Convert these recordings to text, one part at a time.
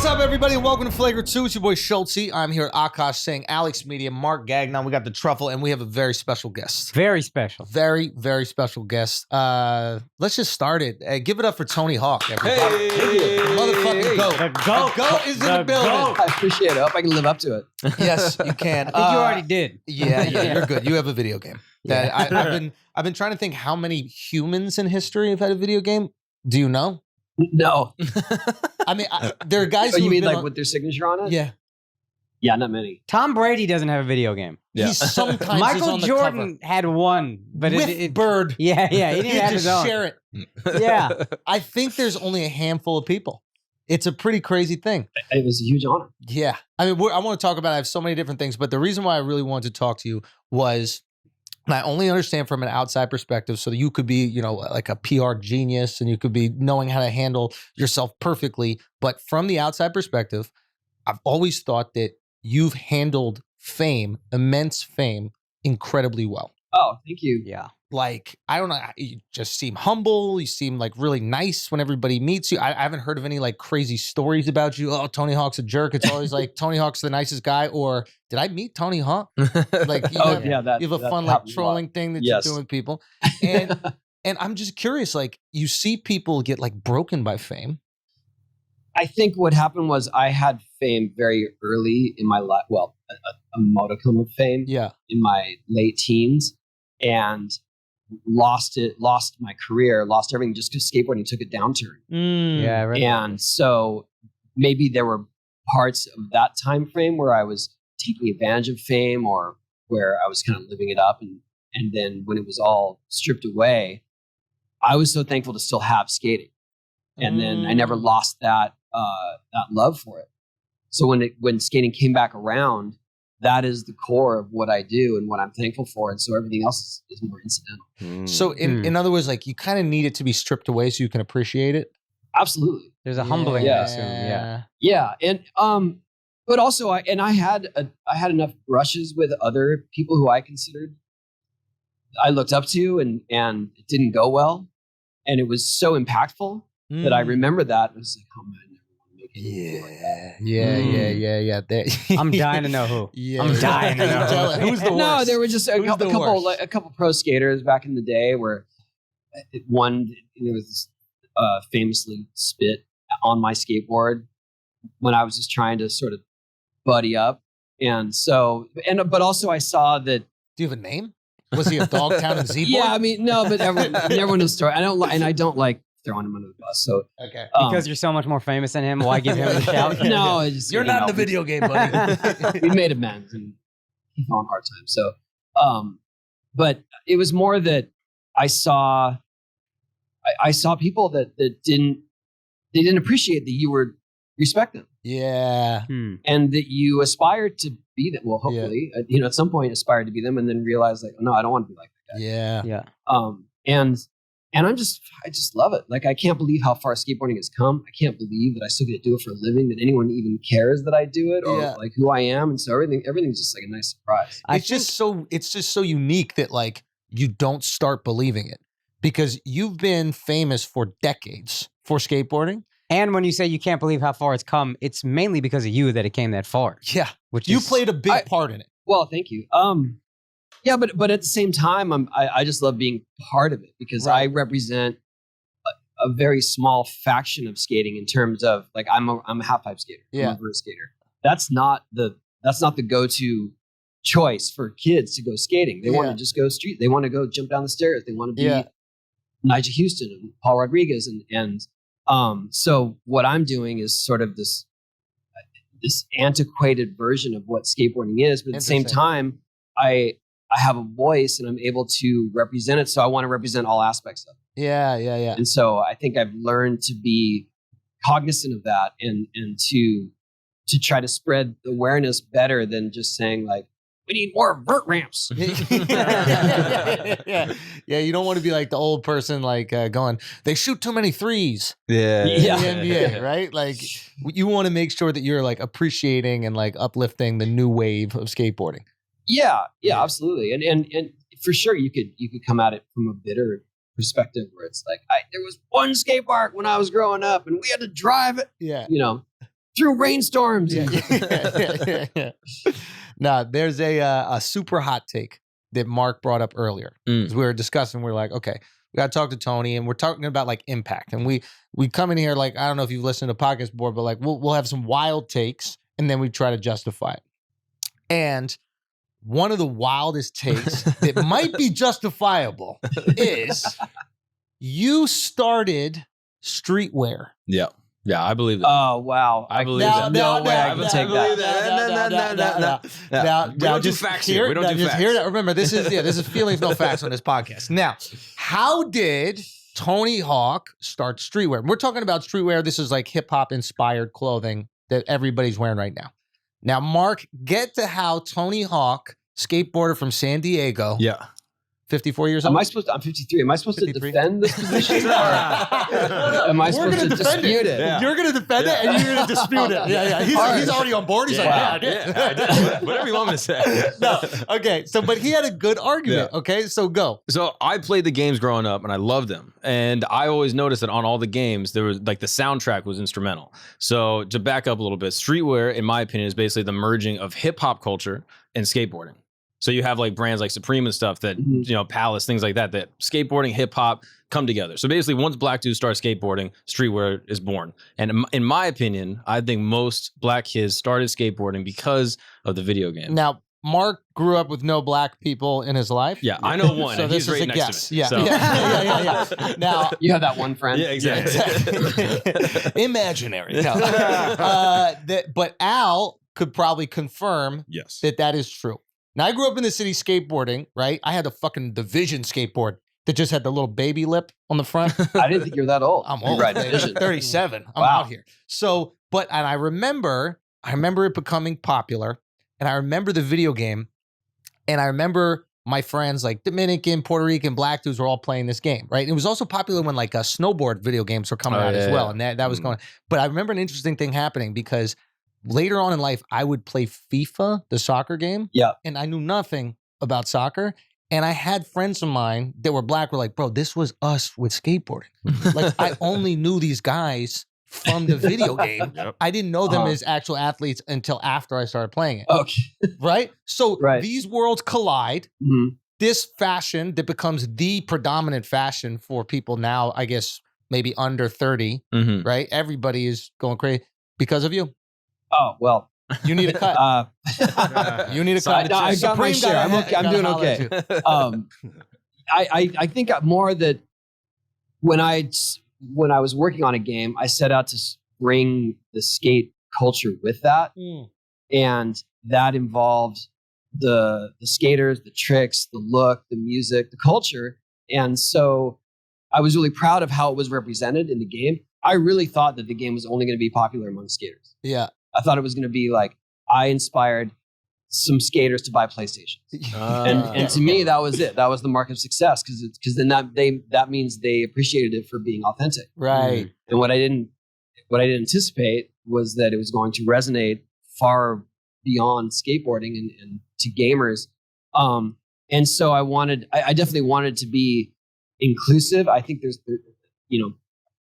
up, everybody, and welcome to Flagrant 2. It's your boy Schulz. I'm here at Akaash Singh, AlexxMedia and Mark Gagnon. We got the truffle, and we have a very special guest. Very special. Very, very special guest. Let's just start it. Give it up for Tony Hawk, everybody. Hey! Motherfucking goat. The goat. The goat is in the building. I appreciate it. I hope I can live up to it. Yes, you can. I think you already did. Yeah, you're good. You have a video game. I've been trying to think how many humans in history have had a video game. Do you know? No. I mean, there are guys. Oh, who you mean been like with their signature on it? Yeah. Yeah, not many. Tom Brady doesn't have a video game. Yeah. He's sometimes Michael on the Jordan had one, but with it Bird. Yeah, he didn't have his just own. share it. Yeah. I think there's only a handful of people. It's a pretty crazy thing. It was a huge honor. Yeah. I mean, I want to talk about it. I have so many different things, but the reason why I really wanted to talk to you was I only understand from an outside perspective, so that you could be, you know, like a PR genius and you could be knowing how to handle yourself perfectly. But from the outside perspective, I've always thought that you've handled fame, immense fame, incredibly well. Oh, thank you. Yeah. Like, I don't know, you just seem humble. You seem like really nice when everybody meets you. I haven't heard of any like crazy stories about you. Oh, Tony Hawk's a jerk. It's always like Tony Hawk's the nicest guy. Or did I meet Tony Hawk? Like, you have, you have a fun like trolling thing that you're doing with people. And I'm just curious, like you see people get like broken by fame. I think what happened was I had fame very early in my life. Well, a modicum of fame. Yeah. In my late teens, and lost my career, lost everything just because skateboarding took a downturn. Yeah. Right. And so maybe there were parts of that time frame where I was taking advantage of fame, or where I was kind of living it up, and then when it was all stripped away, I was so thankful to still have skating, and then I never lost that love for it. So when skating came back around, that is the core of what I do and what I'm thankful for. And so everything else is more incidental. So in other words, like you kind of need it to be stripped away so you can appreciate it. Absolutely. There's a humbling, I assume. Yeah. Yeah. And, but also I had enough brushes with other people who I considered I looked up to, and it didn't go well. And it was so impactful that I remember that. I was like, oh man. Yeah. I'm dying to know who. Yeah. I'm dying to know who. Who's the worst? No, there were just a couple pro skaters back in the day where one was famously spit on my skateboard when I was just trying to sort of buddy up, and but also I saw that. Do you have a name? Was he a Dogtown and Z-boy? Yeah, I mean no, but everyone knows story. I don't like throwing him under the bus. So okay, because you're so much more famous than him, why give him the shout? No, it's just, you're not in the video game, buddy. We made amends and he fell on hard times. So, but it was more that I saw people that didn't appreciate that you were respect them. Yeah, and that you aspired to be them. Well, hopefully, at some point aspired to be them, and then realized like, oh, no, I don't want to be like that guy. Yeah. And I just love it. Like, I can't believe how far skateboarding has come. I can't believe that I still get to do it for a living, that anyone even cares that I do it, or like who I am. And so everything's just like a nice surprise. It's just so unique that like you don't start believing it, because you've been famous for decades for skateboarding. And when you say you can't believe how far it's come, it's mainly because of you that it came that far. Yeah. You played a big part in it. Well, thank you. Yeah, but at the same time, I just love being part of it, because I represent a very small faction of skating in terms of like I'm a half pipe skater, I'm a vert skater. That's not the go-to choice for kids to go skating. They want to just go street. They want to go jump down the stairs. They want to be Nigel Houston and Paul Rodriguez, and so what I'm doing is sort of this antiquated version of what skateboarding is, but at the same time, I have a voice and I'm able to represent it. So I want to represent all aspects of it. Yeah. And so I think I've learned to be cognizant of that, and to try to spread awareness better than just saying like, we need more vert ramps. Yeah. You don't want to be like the old person, like going, they shoot too many threes. Yeah. In the NBA, right? Like you want to make sure that you're like appreciating and like uplifting the new wave of skateboarding. Yeah, absolutely. And for sure you could come at it from a bitter perspective where it's like, there was one skate park when I was growing up and we had to drive it. Yeah. through rainstorms. Now, there's a super hot take that Mark brought up earlier. As we were discussing, we are like, okay, we got to talk to Tony, and we're talking about like impact. And we come in here like, I don't know if you've listened to podcast board, but like we'll have some wild takes, and then we try to justify it. And one of the wildest takes that might be justifiable is you started streetwear. Yeah. Yeah, I believe that. Oh, wow. I believe that. No way I can take that. Now, just facts here. here. We don't do just facts. hear that. Remember, this is feelings, no facts on this podcast. Now, how did Tony Hawk start streetwear? We're talking about streetwear. This is like hip hop inspired clothing that everybody's wearing right now. Now, Mark, get to how Tony Hawk, skateboarder from San Diego. Yeah. 54 years old? I'm 53. Am I supposed 53? to defend this position? Or am I supposed to dispute it? Yeah. You're going to defend it and you're going to dispute it. Yeah. He's already on board. He's like, I did. Whatever you want me to say. No. Okay. So, but he had a good argument. Yeah. Okay. So go. So I played the games growing up and I loved them. And I always noticed that on all the games, there was like the soundtrack was instrumental. So to back up a little bit, streetwear, in my opinion, is basically the merging of hip hop culture and skateboarding. So you have like brands like Supreme and stuff that, you know, Palace, things like that skateboarding, hip hop come together. So basically once black dudes start skateboarding, streetwear is born. And in my opinion, I think most black kids started skateboarding because of the video game. Now, Mark grew up with no black people in his life. Yeah, I know one. So and this he's is right a next guess. to me. Yeah. So. Yeah. Now, You have that one friend. Yeah, exactly. Imaginary. No. But Al could probably confirm Yes. that is true. Now, I grew up in the city skateboarding, right? I had the Vision skateboard that just had the little baby lip on the front. I didn't think you were that old. I'm You old. ride man. Vision. 37. I'm Wow. out here. So, and I remember it becoming popular, and I remember the video game, and I remember my friends like Dominican, Puerto Rican, black dudes were all playing this game, right? And it was also popular when like snowboard video games were coming out as well, and that was going. But I remember an interesting thing happening because later on in life, I would play FIFA, the soccer game. Yeah. And I knew nothing about soccer. And I had friends of mine that were black were like, bro, this was us with skateboarding. Like, I only knew these guys from the video game. Yep. I didn't know them as actual athletes until after I started playing it. Okay. Right? So Right. these worlds collide. Mhm. This fashion that becomes the predominant fashion for people now, I guess, maybe under 30, Mm-hmm. right? Everybody is going crazy because of you. Oh, well. You need a cut. You need a cut. I got my share. I'm okay. I'm doing okay. I think more that when I was working on a game, I set out to bring the skate culture with that, and that involved the skaters, the tricks, the look, the music, the culture, and so I was really proud of how it was represented in the game. I really thought that the game was only going to be popular among skaters. Yeah. I thought it was going to be like I inspired some skaters to buy PlayStations, and to me that was it. That was the mark of success because then that means they appreciated it for being authentic. Right. And what I didn't anticipate was that it was going to resonate far beyond skateboarding and to gamers. And so I definitely wanted to be inclusive. I think there's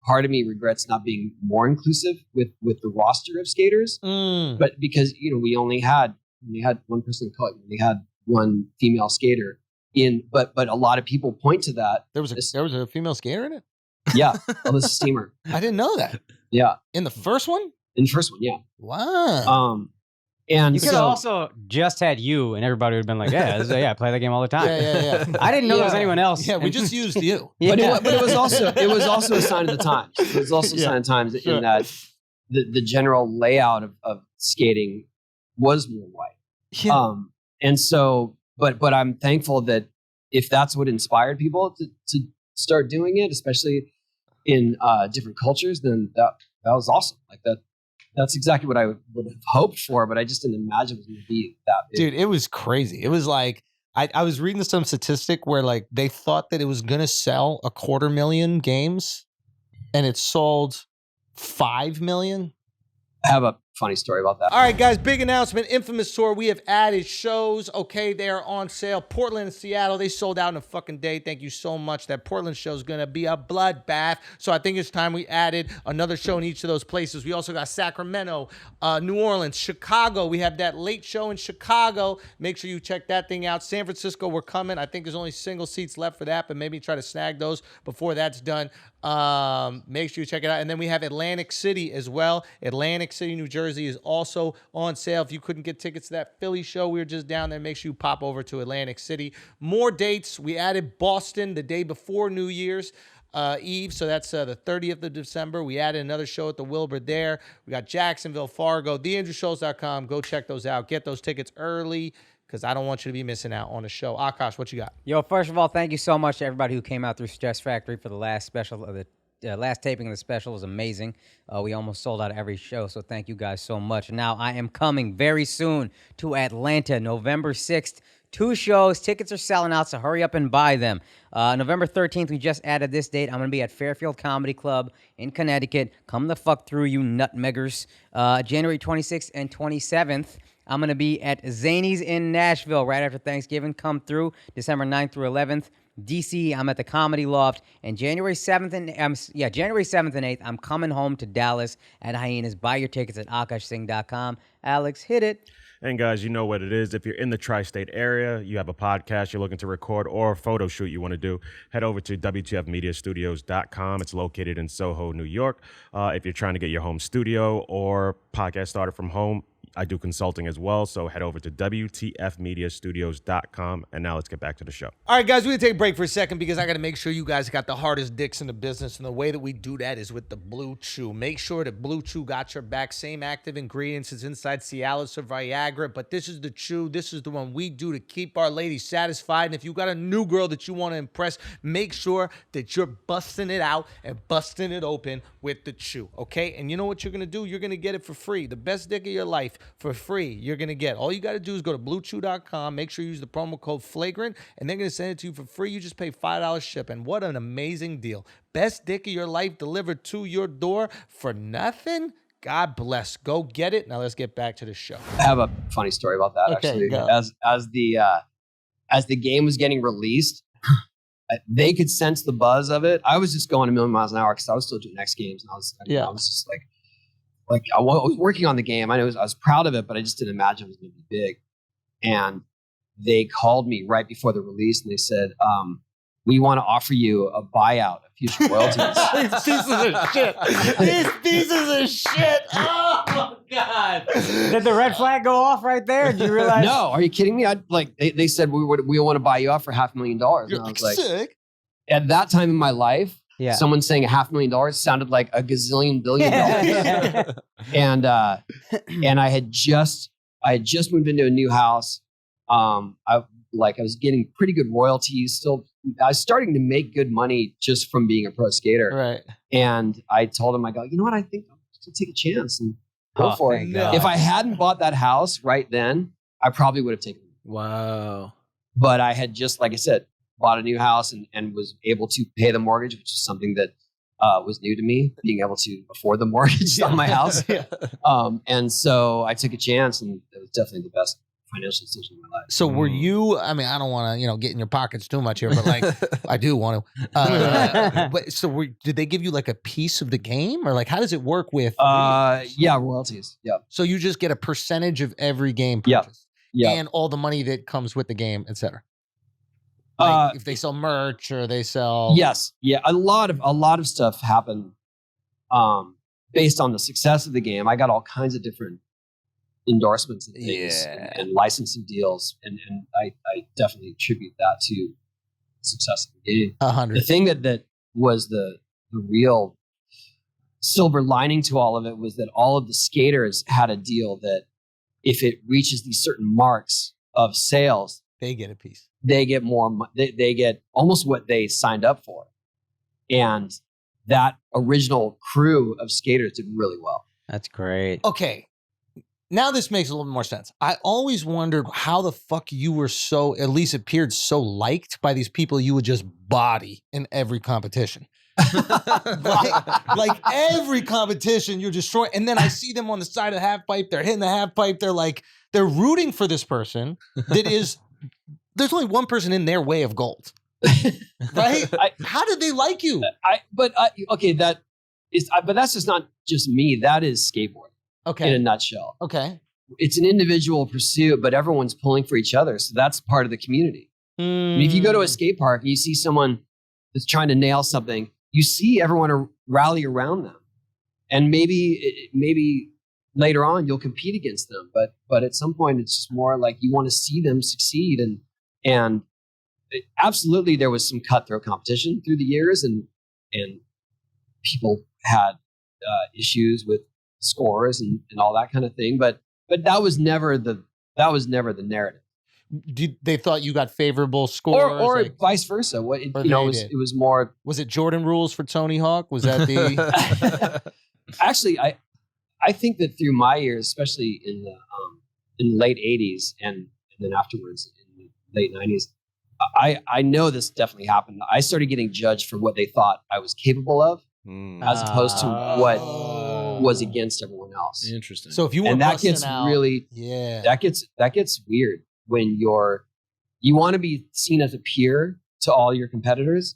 part of me regrets not being more inclusive with the roster of skaters, but because we only had one person of color, we had one female skater but a lot of people point to that. There was a female skater in it? Yeah, Alyssa Steamer. I didn't know that. Yeah, in the first one. In the first one, yeah. Wow. And you could have also just had you, and everybody would have been like, "Yeah, I play that game all the time." Yeah. I didn't know there was anyone else. Yeah, we just used you. But it was also a sign of the times. It was also a sign of times in that the general layout of skating was more white. Yeah. And so, but I'm thankful that if that's what inspired people to start doing it, especially in different cultures, then that was awesome. Like that. That's exactly what I would have hoped for, but I just didn't imagine it was going to be that big. Dude, it was crazy. It was like, I was reading some statistic where like they thought that it was going to sell 250,000 games and it sold 5 million. I have a funny story about that. All right, guys, big announcement. Infamous Tour. We have added shows. Okay, they are on sale. Portland and Seattle, they sold out in a fucking day. Thank you so much. That Portland show is going to be a bloodbath. So I think it's time we added another show in each of those places. We also got Sacramento, New Orleans, Chicago. We have that late show in Chicago. Make sure you check that thing out. San Francisco, we're coming. I think there's only single seats left for that, but maybe try to snag those before that's done. Make sure you check it out. And then we have Atlantic City as well. Atlantic City, New Jersey is also on sale. If you couldn't get tickets to that Philly show, we were just down there. Make sure you pop over to Atlantic City. More dates. We added Boston the day before New Year's Eve. So that's the 30th of December. We added another show at the Wilbur there. We got Jacksonville, Fargo, theandrewschultz.com. Go check those out. Get those tickets early, because I don't want you to be missing out on the show. Akaash, what you got? Yo, first of all, thank you so much to everybody who came out through Stress Factory for the last special of the last taping of the special. Was amazing. We almost sold out every show, so thank you guys so much. Now, I am coming very soon to Atlanta, November 6th. 2 shows. Tickets are selling out, so hurry up and buy them. November 13th, we just added this date. I'm going to be at Fairfield Comedy Club in Connecticut. Come the fuck through, you nutmeggers. January 26th and 27th, I'm going to be at Zany's in Nashville right after Thanksgiving. Come through December 9th through 11th. DC, I'm at the Comedy Loft. And January 7th and 8th, I'm coming home to Dallas at Hyenas. Buy your tickets at AkashSingh.com. Alex, hit it. And guys, you know what it is. If you're in the tri-state area, you have a podcast you're looking to record or a photo shoot you want to do, head over to WTFmediastudios.com. It's located in Soho, New York. If you're trying to get your home studio or podcast started from home, I do consulting as well, so head over to WTFmediastudios.com. And now let's get back to the show. All right, guys, we're going to take a break for a second because I got to make sure you guys got the hardest dicks in the business, and the way that we do that is with the Blue Chew. Make sure that Blue Chew got your back. Same active ingredients as inside Cialis or Viagra, but this is the chew. This is the one we do to keep our ladies satisfied. And if you got a new girl that you want to impress, make sure that you're busting it out and busting it open with the chew, okay? And you know what you're going to do? You're going to get it for free. The best dick of your life for free you're going to get. All you got to do is go to bluechew.com. Make sure you use the promo code Flagrant, and they're going to send it to you for free. You just pay $5 shipping. What an amazing deal. Best dick of your life delivered to your door for nothing. God bless. Go get it. Now let's get back to the show. I have a funny story about that, Okay, actually. go. As the game was getting released, they could sense the buzz of it. I was just going a million miles an hour because I was still doing X Games, and I was just like I was working on the game. I was proud of it, but I just didn't imagine it was going to be big. And they called me right before the release, and they said, "We want to offer you a buyout of future royalties." These pieces of shit. These pieces of shit. Oh my God. Did the red flag go off right there? Did you realize? No, are you kidding me? They said we want to buy you out for $500,000. You're And I was like, like, sick. at that time in my life, Yeah. someone saying $500,000 sounded like a gazillion billion dollars. And I had just moved into a new house. I was getting pretty good royalties. Still, I was starting to make good money just from being a pro skater. Right. And I told him, I go, you know what? I think I'm just gonna take a chance and go for it. thank God. If I hadn't bought that house right then, I probably would have taken it. Wow. But I had just, like I said, bought a new house and was able to pay the mortgage, which is something that was new to me, being able to afford the mortgage on my house. Yeah. And so I took a chance, and it was definitely the best financial decision in my life. So were you, I mean, I don't want to, get in your pockets too much here, but like, I do want to. But so did they give you like a piece of the game, or like, how does it work with? Yeah, royalties. Yeah. So you just get a percentage of every game Yeah. purchase Yeah. and all the money that comes with the game, etc. Like if they sell merch or they sell. Yes. Yeah. A lot of stuff happened based on the success of the game. I got all kinds of different endorsements and things and licensing deals. And I definitely attribute that to the success of the game. 100. The thing that was the real silver lining to all of it was that all of the skaters had a deal that if it reaches these certain marks of sales, They get a piece. they get more. They get almost what they signed up for, and that original crew of skaters did really well. That's great. Okay. Now this makes a little more sense. I always wondered how the fuck you were so, at least appeared so liked by these people you would just body in every competition. like every competition you're destroying. And then I see them on the side of the half pipe. They're hitting the half pipe. They're rooting for this person that is, there's only one person in their way of gold. Right? How did they like you? But that's just not just me. That is skateboarding. Okay. In a nutshell. Okay. It's an individual pursuit, but everyone's pulling for each other. So that's part of the community. I mean, if you go to a skate park and you see someone that's trying to nail something, you see everyone rally around them. And maybe later on you'll compete against them. But at some point it's just more like you want to see them succeed. And absolutely there was some cutthroat competition through the years and people had issues with scores and all that kind of thing, but that was never the narrative. They thought you got favorable scores, or like, vice versa. It was more. Was it Jordan rules for Tony Hawk? Was that the? Actually, I think that through my years, especially in the late '80s and then afterwards in the late '90s, I know this definitely happened. I started getting judged for what they thought I was capable of, as opposed to what was against everyone else. Interesting. So if you were and that gets out, really that gets weird when you want to be seen as a peer to all your competitors,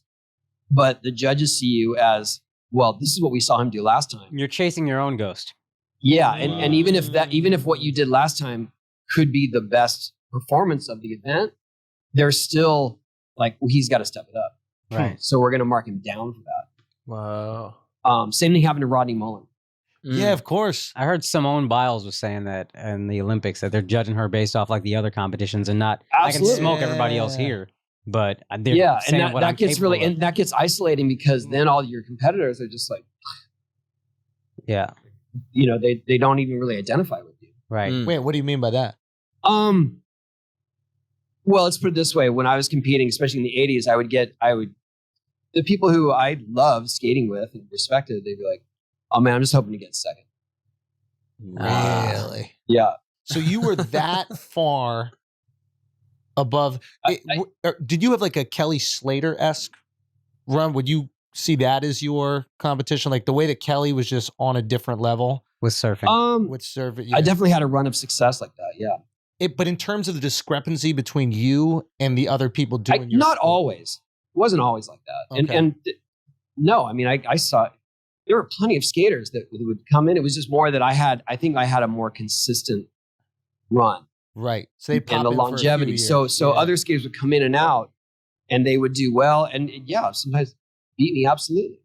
but the judges see you as, well, this is what we saw him do last time. You're chasing your own ghost. Yeah, and even if what you did last time could be the best performance of the event, they're still like, well, he's got to step it up. Right. So we're going to mark him down for that. Wow. Same thing happened to Rodney Mullen. Yeah, of course. I heard Simone Biles was saying that in the Olympics that they're judging her based off like the other competitions and not, Absolutely. I can smoke everybody else here, but they're Yeah, saying and what that I'm gets really, capable of. and that gets isolating because then all your competitors are just like, Yeah, they don't even really identify with you. right. Wait, what do you mean by that? Well, let's put it this way. When I was competing, especially in the 80s, the people who I loved skating with and respected, they'd be like, oh man, I'm just hoping to get second. Really? Yeah. So you were that far above. Did you have like a Kelly Slater-esque run? Would you see that as your competition? Like the way that Kelly was just on a different level? With surfing. With surfing? I definitely had a run of success like that, yeah. But in terms of the discrepancy between you and the other people doing your not sport- always. It wasn't always like that. Okay. No, I mean, I saw, there were plenty of skaters that would come in. It was just more that I think I had a more consistent run. Right. So they and the longevity. So other skaters would come in and out and they would do well. And sometimes beat me. Absolutely.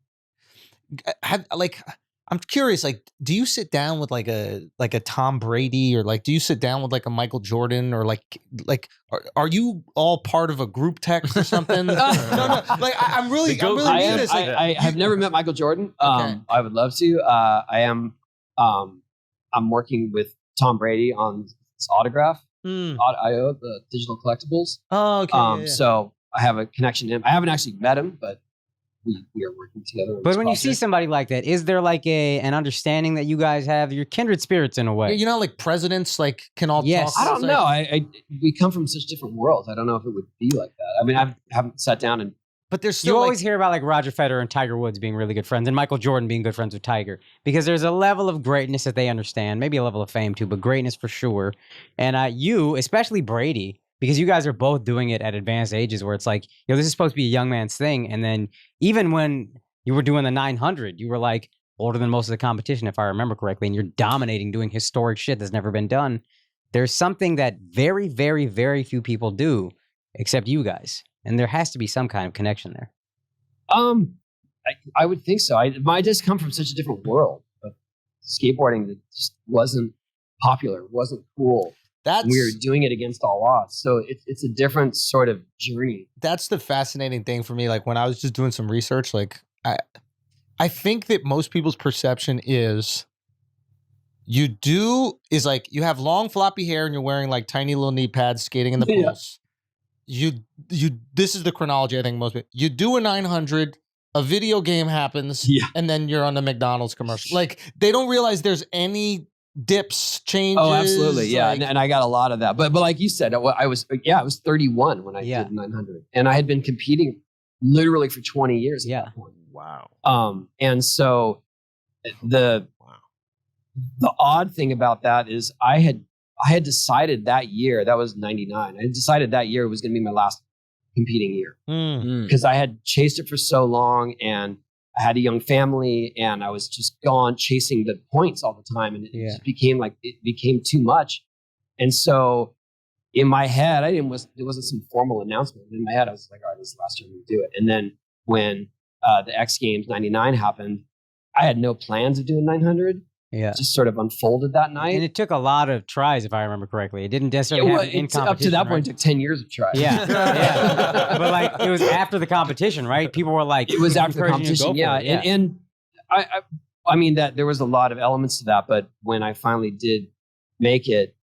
I'm curious, like, do you sit down with like a Tom Brady or like, do you sit down with like a Michael Jordan or like, are you all part of a group text or something? No. Like, I'm really curious. Like, I have never met Michael Jordan. Okay. I would love to. I'm working with Tom Brady on his autograph, .io, the digital collectibles. Oh, okay. So I have a connection to him. I haven't actually met him, but we are working together. But when you see somebody like that, is there like an understanding that you guys have? You're kindred spirits in a way. You know, like presidents like can all Yes. talk. I don't know. We come from such different worlds. I don't know if it would be like that. I mean, I haven't sat down and. But there's still you always hear about like Roger Federer and Tiger Woods being really good friends and Michael Jordan being good friends with Tiger because there's a level of greatness that they understand, maybe a level of fame too, but greatness for sure. And you, especially Brady, because you guys are both doing it at advanced ages where it's like, this is supposed to be a young man's thing. And then even when you were doing the 900, you were like older than most of the competition, if I remember correctly, and you're dominating, doing historic shit that's never been done. There's something that very, very, very few people do except you guys. And there has to be some kind of connection there. I would think so. I just come from such a different world of skateboarding that just wasn't popular, wasn't cool. We were doing it against all odds. So it's a different sort of journey. That's the fascinating thing for me. Like when I was just doing some research, like I think that most people's perception is you have long floppy hair and you're wearing like tiny little knee pads skating in the pools. This is the chronology. I think most people, you do a 900, a video game happens, and then you're on the McDonald's commercial. Like they don't realize there's any dips, changes. Oh, absolutely, yeah, like- and I got a lot of that. But like you said, I was 31 when I did 900, and I had been competing literally for 20 years at that point. Wow. And so the odd thing about that is I had decided that year, that was 99. I had decided that year was going to be my last competing year because I had chased it for so long, and I had a young family, and I was just gone chasing the points all the time, and it just became too much. And so in my head, it wasn't some formal announcement. In my head, I was like, all right, this is the last year I'm going to do it. And then when the X Games 99 happened, I had no plans of doing 900. Yeah. It just sort of unfolded that night. And it took a lot of tries, if I remember correctly. It didn't necessarily happen in competition. Up to that right? point, it took 10 years of tries. Yeah. Yeah. But like, it was after the competition, right? People were like, it was after the encouraging you to competition. go for Yeah. it. And I mean, that there was a lot of elements to that, but when I finally did make it,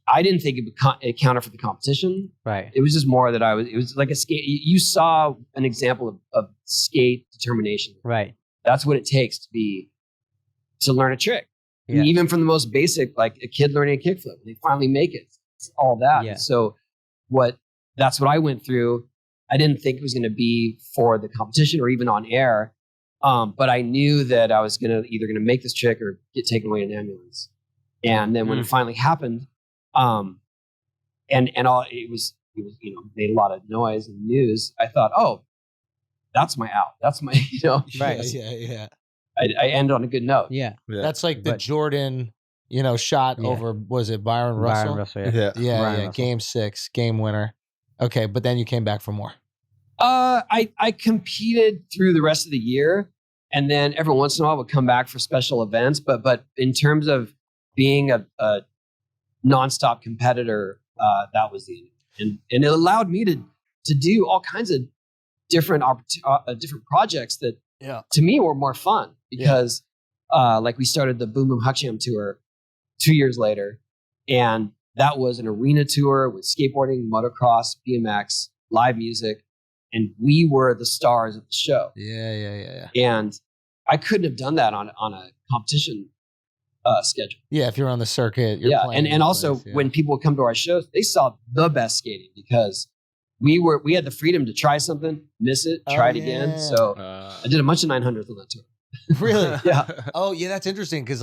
I didn't think it counted for the competition. Right. It was just more that it was like a skate. You saw an example of skate determination. Right. That's what it takes to learn a trick. Yeah. And even from the most basic, like a kid learning a kickflip, they finally make it. It's all that. Yeah. So that's what I went through. I didn't think it was going to be for the competition or even on air. But I knew that I was either going to make this trick or get taken away in an ambulance. And then when it finally happened, and all it was made a lot of noise and news. I thought, oh, that's my out. That's my Right. Yeah. I end on a good note. Yeah. That's like the Jordan, shot over. Was it Byron Russell? Byron Russell. Yeah. Byron Russell. Game 6, game winner. Okay, but then you came back for more. I competed through the rest of the year, and then every once in a while would come back for special events. But in terms of being a nonstop competitor, that was the end. And it allowed me to do all kinds of different projects that to me were more fun because like we started the Boom Boom Huck Jam tour 2 years later, and that was an arena tour with skateboarding, motocross, BMX, live music, and we were the stars of the show. Yeah. And I couldn't have done that on a competition schedule. Yeah, if you're on the circuit, you're playing. And also when people would come to our shows, they saw the best skating because we had the freedom to try something, miss it, try it again. So I did a bunch of 900s on that tour. Really? Yeah. Oh, yeah, that's interesting because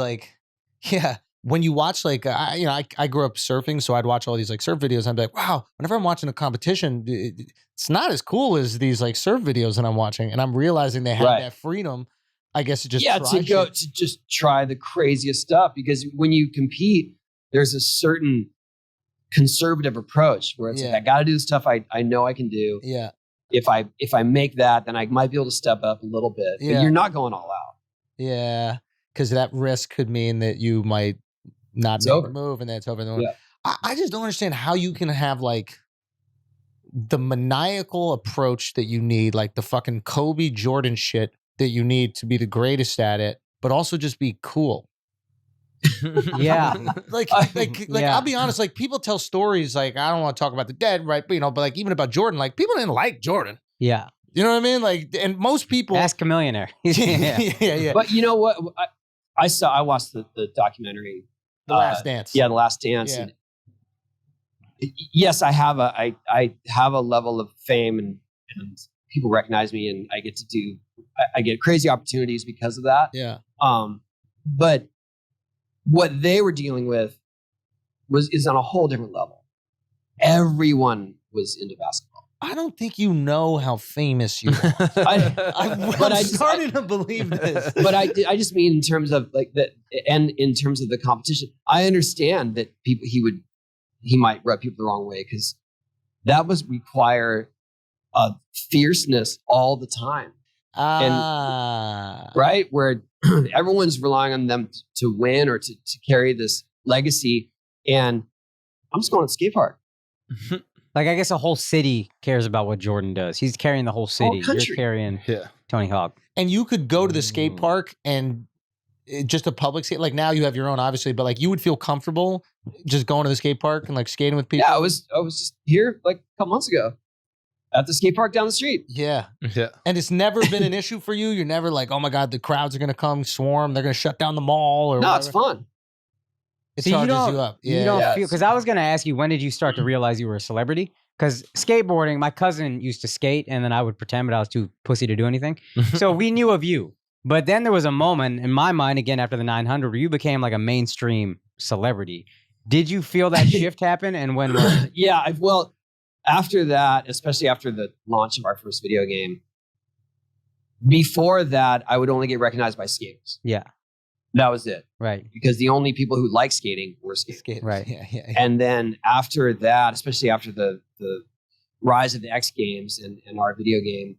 when you watch I grew up surfing, so I'd watch all these like surf videos. And I'd be like, wow, whenever I'm watching a competition, it's not as cool as these like surf videos that I'm watching, and I'm realizing they have that freedom. I guess to just to just try the craziest stuff, because when you compete, there's a certain conservative approach where it's like, I got to do the stuff I know I can do. Yeah. If I make that, then I might be able to step up a little bit. Yeah. But you're not going all out. Yeah. Because that risk could mean that you might not make the move, and then it's over. Yeah. I just don't understand how you can have like the maniacal approach that you need, like the fucking Kobe Jordan shit that you need to be the greatest at it, but also just be cool. Yeah. Like I'll be honest, like people tell stories, like I don't want to talk about the dead, right? But but like even about Jordan, like people didn't like Jordan. Yeah. You know what I mean? Like, and most people Ask Chameleonaire. yeah. But you know what? I watched the documentary, The Last Dance. Yeah, The Last Dance. Yeah. And yes, I have a level of fame, and people recognize me, and I get crazy opportunities because of that. Yeah. But what they were dealing with is on a whole different level. Everyone was into basketball. I don't think you know how famous you are. I'm starting to believe this. But I just mean in terms of like that, and in terms of the competition, I understand that he might rub people the wrong way, because that was require fierceness all the time. Right, where everyone's relying on them to win or to carry this legacy, and I'm just going to the skate park. Like, I guess a whole city cares about what Jordan does. He's carrying the whole city. You're carrying Tony Hawk. And you could go to the skate park and just a public skate. Like now you have your own, obviously, but like you would feel comfortable just going to the skate park and like skating with people. Yeah, I was just here like a couple months ago at the skate park down the street. Yeah. And it's never been an issue for you. You're never like, oh my God, the crowds are going to come swarm. They're going to shut down the mall or No, whatever. it's fun. It See, you charges don't, you up. you Yeah. don't Yes. feel, because I was going to ask you, when did you start to realize you were a celebrity? Because skateboarding, my cousin used to skate and then I would pretend, but I was too pussy to do anything. So we knew of you. But then there was a moment in my mind, again, after the 900, where you became like a mainstream celebrity. Did you feel that shift happen? And when was it? Yeah, well, after that, especially after the launch of our first video game, before that, I would only get recognized by skaters. Yeah, That was it. right. Because the only people who like skating were skaters. Skaters. Right. Yeah. And then after that, especially after the rise of the X Games and our video game,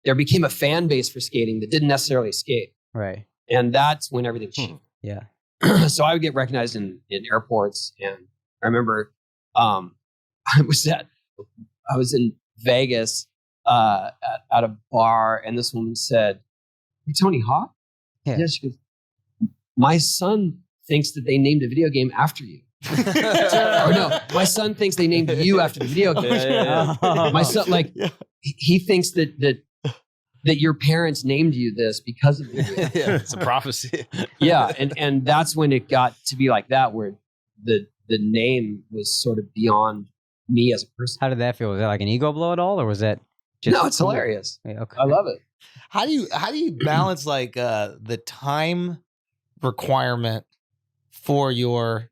there became a fan base for skating that didn't necessarily skate. Right. And that's when everything changed. Yeah. So I would get recognized in airports. And I remember I was in Vegas at a bar, and this woman said, "You Tony Hawk?" Yeah. Yeah, she goes, "My son thinks that they named a video game after you." Or no, my son thinks they named you after the video game. My son, like, he thinks that your parents named you this because of the video game. It's a prophecy. Yeah, and that's when it got to be like that, where the name was sort of beyond me as a person. How did that feel? Was that like an ego blow at all, or was that just No, it's hilarious. Yeah, okay. I love it. How do you balance like the time requirement for your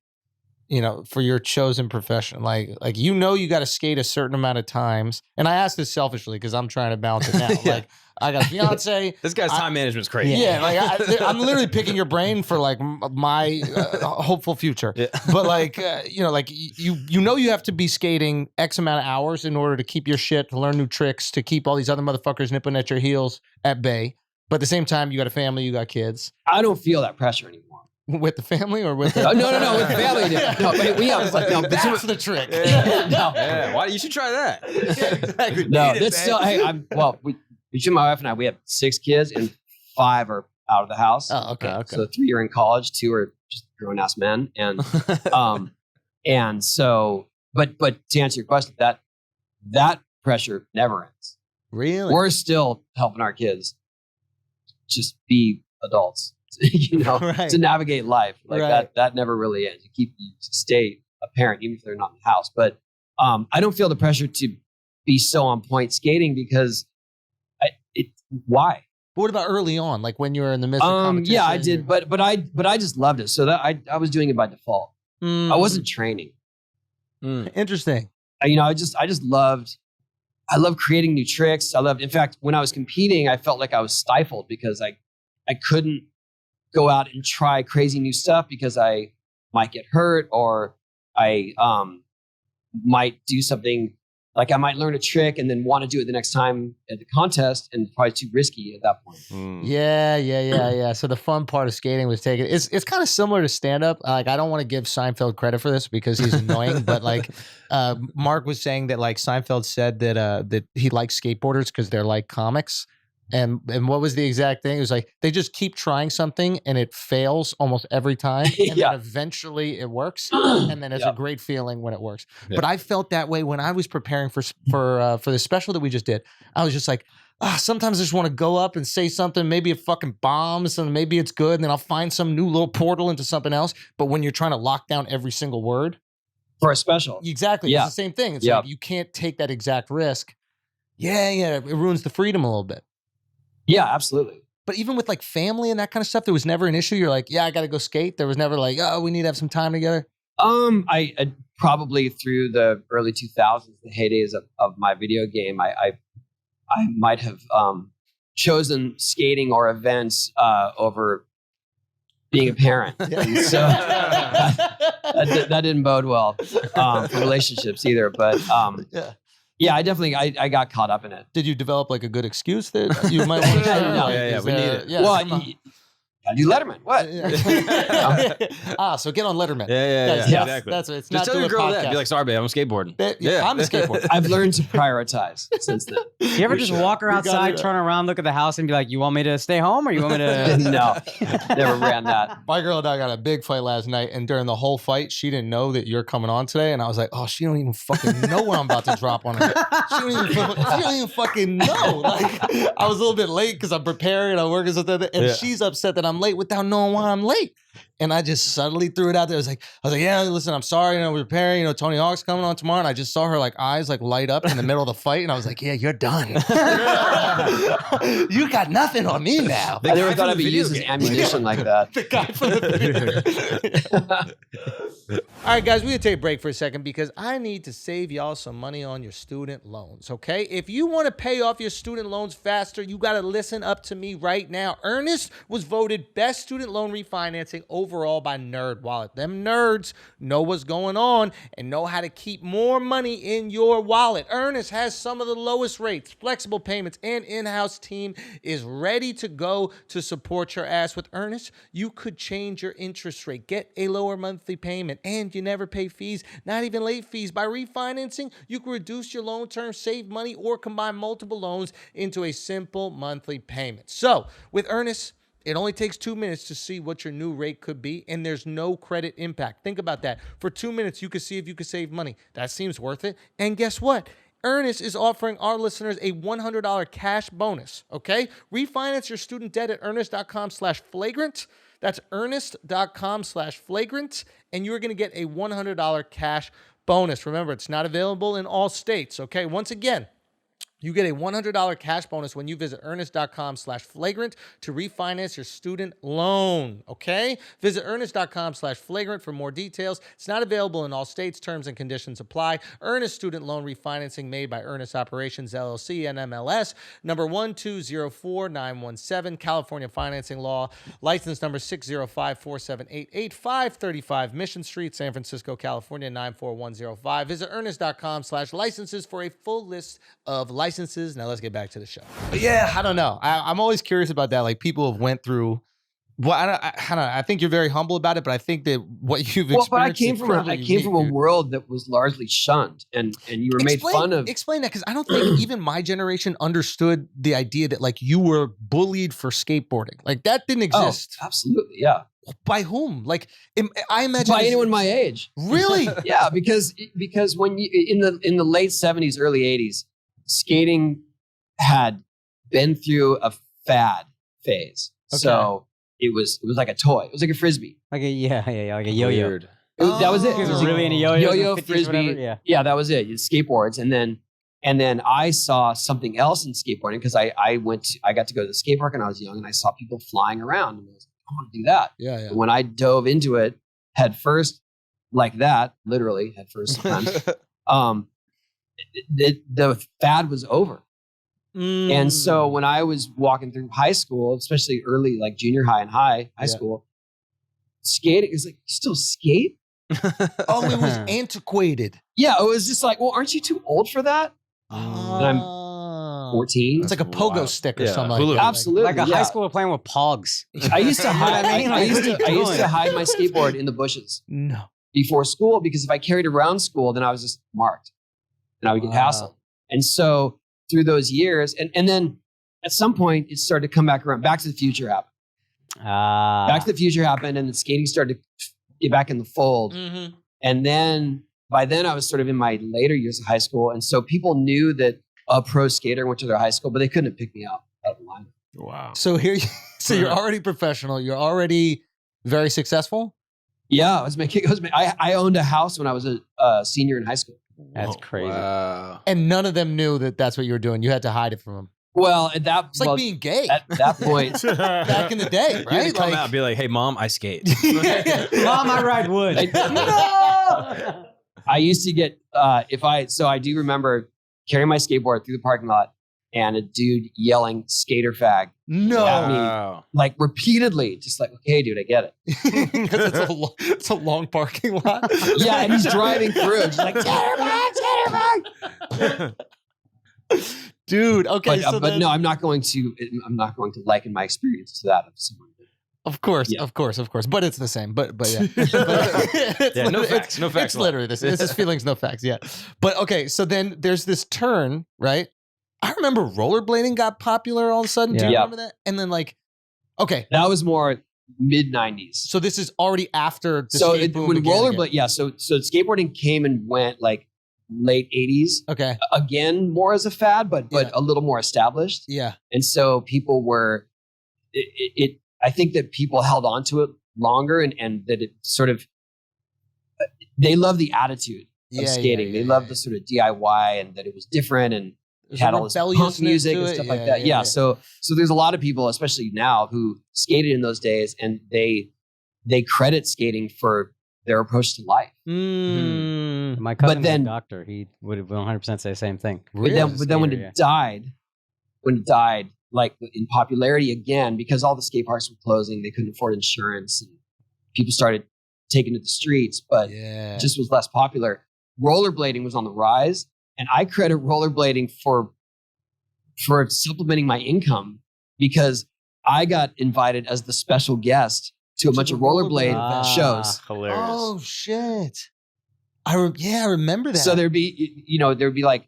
chosen profession? Like you got to skate a certain amount of times. And I ask this selfishly because I'm trying to balance it now. Yeah. Like I got a fiance. This guy's time management's crazy. Yeah, like I'm literally picking your brain for like my hopeful future. Yeah. But like like you have to be skating X amount of hours in order to keep your shit, to learn new tricks, to keep all these other motherfuckers nipping at your heels at bay. But at the same time, you got a family, you got kids. I don't feel that pressure anymore. With the family or with the No, with the family. No, but we have like, no, that's the trick. Yeah. No. Yeah. Why? You should try that. Exactly. No, Beat it, that's man. still. Hey, between my wife and I, we have 6 kids, and 5 are out of the house. Oh, okay. So 3 are in college, 2 are just grown ass men, and and so, but to answer your question, that pressure never ends. Really? We're still helping our kids just be adults, Right. to navigate life. Like Right. that never really ends. You stay a parent even if they're not in the house. But I don't feel the pressure to be so on point skating because why? But what about early on, like when you were in the midst of competition? Yeah, I did, but I just loved it. So that I was doing it by default. I wasn't training. Interesting. I just loved. I love creating new tricks. In fact, when I was competing, I felt like I was stifled because I couldn't go out and try crazy new stuff because I might get hurt or I might do something like I might learn a trick and then want to do it the next time at the contest, and probably too risky at that point. Yeah. So the fun part of skating was taking it's kind of similar to stand up. Like I don't want to give Seinfeld credit for this because he's annoying, but like Mark was saying that like Seinfeld said that he likes skateboarders because they're like comics. And what was the exact thing? It was like they just keep trying something and it fails almost every time, and Yeah. then eventually it works, and then it's a great feeling when it works. Yeah. But I felt that way when I was preparing for the special that we just did. I was just like, sometimes I just want to go up and say something. Maybe it fucking bombs, and maybe it's good, and then I'll find some new little portal into something else. But when you're trying to lock down every single word, For a special. exactly, Yeah. it's the same thing. It's Yeah. like you can't take that exact risk. Yeah, it ruins the freedom a little bit. Yeah, absolutely. But even with like family and that kind of stuff, there was never an issue. You're like, yeah, I got to go skate. There was never like, oh, we need to have some time together. I probably through the early 2000s, the heydays of my video game, I might have chosen skating or events over being a parent. And so that didn't bode well for relationships either. But yeah, I definitely I got caught up in it. Did you develop like a good excuse that you might want to share? No. Like, Yeah, is we need there- it. Yeah, Well, come on. I do Letterman. What? So get on Letterman. Yeah, Guys, yeah. Exactly. That's it's Just not tell doing your girl a that. podcast. Be like, sorry, babe, I'm skateboarding. I'm a skateboarder. I've learned to prioritize since then. You ever just walk her We gotta- outside, turn around, look at the house, and be like, "You want me to stay home, or you want me to?" No, never ran that. My girl and I got a big fight last night, and during the whole fight, she didn't know that you're coming on today, and I was like, "Oh, she don't even fucking know what I'm about to drop on her. She don't even fucking know." Like, I was a little bit late because I'm preparing, I'm working something, and Yeah. she's upset that I'm late without knowing why I'm late. And I just subtly threw it out there. I was like, yeah, listen, I'm sorry. We're preparing. Tony Hawk's coming on tomorrow. And I just saw her like eyes like light up in the middle of the fight. And I was like, yeah, you're done. You got nothing on me now. I never thought I'd be using ammunition like that. The guy from the video. All right, guys, we're going to take a break for a second because I need to save y'all some money on your student loans, okay? If you want to pay off your student loans faster, you got to listen up to me right now. Earnest was voted best student loan refinancing overall by NerdWallet. Them nerds know what's going on and know how to keep more money in your wallet. Earnest has some of the lowest rates, flexible payments, and in-house team is ready to go to support your ass. With Earnest, you could change your interest rate, get a lower monthly payment, and you never pay fees, not even late fees. By refinancing, you can reduce your loan term, save money, or combine multiple loans into a simple monthly payment. So, with Earnest, it only takes 2 minutes to see what your new rate could be, and there's no credit impact. Think about that. For 2 minutes, you could see if you could save money. That seems worth it. And guess what? Earnest is offering our listeners a $100 cash bonus, okay? Refinance your student debt at earnest.com/flagrant. That's earnest.com/flagrant, and you're going to get a $100 cash bonus. Remember, it's not available in all states, okay? Once again, you get a $100 cash bonus when you visit earnest.com/flagrant to refinance your student loan, okay? Visit earnest.com/flagrant for more details. It's not available in all states. Terms and conditions apply. Earnest student loan refinancing made by Earnest Operations, LLC, NMLS, number 1204917, California financing law, license number 6054788, 535 Mission Street, San Francisco, California, 94105. Visit earnest.com/licenses for a full list of licenses. Now let's get back to the show. But yeah, I don't know. I'm always curious about that. Like people have went through. Well, I don't know. I think you're very humble about it, but I think that what you've experienced. But I came from a world that was largely shunned, and you were made fun of. Explain that, because I don't think even my generation understood the idea that like you were bullied for skateboarding. Like that didn't exist. Oh, absolutely, yeah. By whom? Like I imagine by anyone my age. Really? Yeah, because when you in the late 70s, early 80s. Skating had been through a fad phase, so it was like a toy. It was like a frisbee, like a like a yo-yo. That was it. It was really into yo-yo, frisbee. Yeah, that was it. Skateboards, and then I saw something else in skateboarding because I got to go to the skate park when I was young, and I saw people flying around, and I was like, I want to do that. Yeah. But when I dove into it head first, like that, literally head first sometimes. The fad was over. And so when I was walking through high school, especially early, like junior high and high school, skating is like, you still skate? Oh, it was antiquated. Yeah, it was just like, well, aren't you too old for that? And I'm 14. It's like a pogo stick or something like that. Absolutely. Like a high schooler playing with pogs. I used to hide I used to hide my skateboard in the bushes before school, because if I carried it around school, then I was just marked. And I would get hassled. And so through those years, and then at some point it started to come back around. Back to the Future happened. Back to the Future happened, and the skating started to get back in the fold. Mm-hmm. And then by then I was sort of in my later years of high school. And so people knew that a pro skater went to their high school, but they couldn't pick me out of the line. Wow. So you're already professional. You're already very successful. Yeah, I owned a house when I was a senior in high school. That's crazy. Wow. And none of them knew that that's what you were doing. You had to hide it from them. Well, it's like being gay. At that point. Back in the day, right? You had to come out and be like, hey, Mom, I skate. Mom, I ride wood. No! I used to get, so I do remember carrying my skateboard through the parking lot and a dude yelling skater fag at me, like repeatedly, just like, okay, dude, I get it. Because it's a long parking lot. Yeah, and he's driving through, just like, skater fag. Dude, okay. But no, I'm not going to liken my experience to that of someone. Of course. But it's the same. But yeah. No facts. It's literally this. It's just feelings, no facts. Yeah. But okay, so then there's this turn, right? I remember rollerblading got popular all of a sudden. Do you remember that? And then okay. That was more mid 90s. So this is already after the skate boom when began rollerblade, again. so skateboarding came and went like late 80s. Okay. Again, more as a fad, but a little more established. Yeah. And so people were, I think that people held on to it longer, and that it sort of they love the attitude of skating. They love the sort of DIY and that it was different and it had all this punk music and stuff like that. Yeah. So there's a lot of people, especially now, who skated in those days, and they credit skating for their approach to life. My cousin, was a doctor, he would 100% say the same thing. But then when it died, like in popularity again, because all the skate parks were closing, they couldn't afford insurance, and people started taking to the streets, but it just was less popular. Rollerblading was on the rise, and I credit rollerblading for supplementing my income, because I got invited as the special guest to a bunch of rollerblade shows. Hilarious. Oh shit! I remember that. So there'd be like,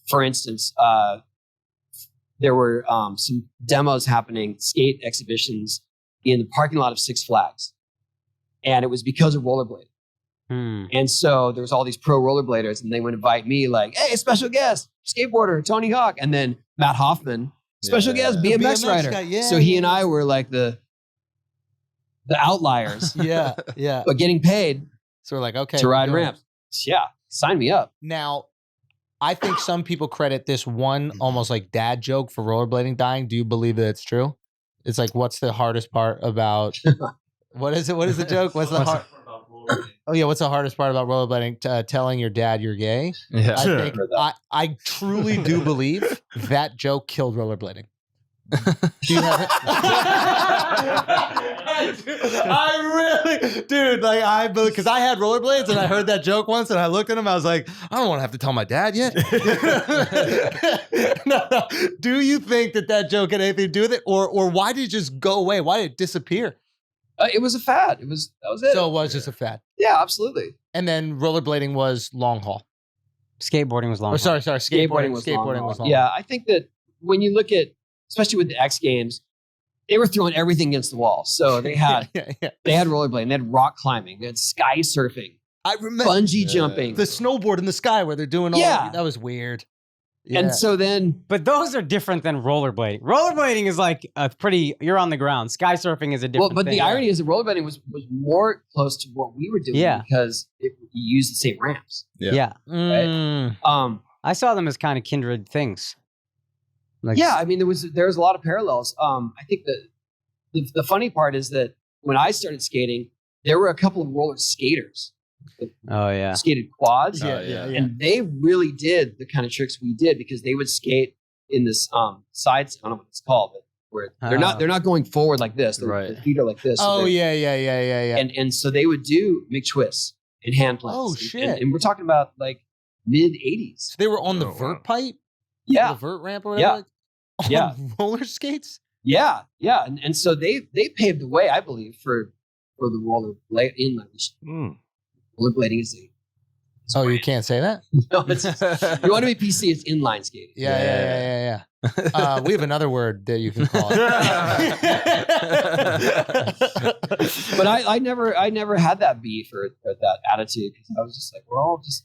for instance, there were some demos happening, skate exhibitions in the parking lot of Six Flags, and it was because of rollerblading. And so there was all these pro rollerbladers, and they would invite me like, hey, special guest, skateboarder, Tony Hawk. And then Matt Hoffman, special guest, BMX rider. Guy, so he and I were like the outliers. But getting paid. So we're like, okay. To ride ramps. Yeah. Sign me up. Now, I think some people credit this one almost like dad joke for rollerblading dying. Do you believe that it's true? It's like, what's the hardest part about... What is it? What is the joke? What's the hard... Oh yeah, what's the hardest part about rollerblading? Telling your dad you're gay. Yeah, I think I truly do believe that joke killed rollerblading. Do you have it? I really, dude, like because I had rollerblades and I heard that joke once and I looked at him. I was like, I don't want to have to tell my dad yet. No. Do you think that joke had anything to do with it, or why did it just go away? Why did it disappear? It was a fad. That was it. So it was just a fad. Yeah, absolutely. And then rollerblading was long haul. Skateboarding was long haul. Sorry. Skateboarding was long haul. Yeah, I think that when you look at, especially with the X Games, they were throwing everything against the wall. So they had they had rollerblading, they had rock climbing, they had sky surfing. I remember bungee jumping, the snowboard in the sky where they're doing all that was weird. Yeah. And so then... But those are different than rollerblading. Rollerblading is like you're on the ground. Sky surfing is a different thing. The irony is that rollerblading was more close to what we were doing because you used the same ramps. Yeah. Right? I saw them as kind of kindred things. Like, I mean, there was a lot of parallels. I think that the funny part is that when I started skating, there were a couple of roller skaters. Skated quads. And they really did the kind of tricks we did, because they would skate in this sides. I don't know what it's called, but where they're not going forward like this. The feet are like this. Oh, so yeah. And so they would do MIG twists and hand plants. Oh shit! And we're talking about like mid '80s. So they were on the vert pipe. Yeah, the vert ramp or whatever. On roller skates. Yeah. And so they paved the way, I believe, for the rollerblade inline. Rollerblading is you can't say that? No, you want to be PC, it's inline skating. Yeah. We have another word that you can call it. But I never had that beef or that attitude, because I was just like, we're all just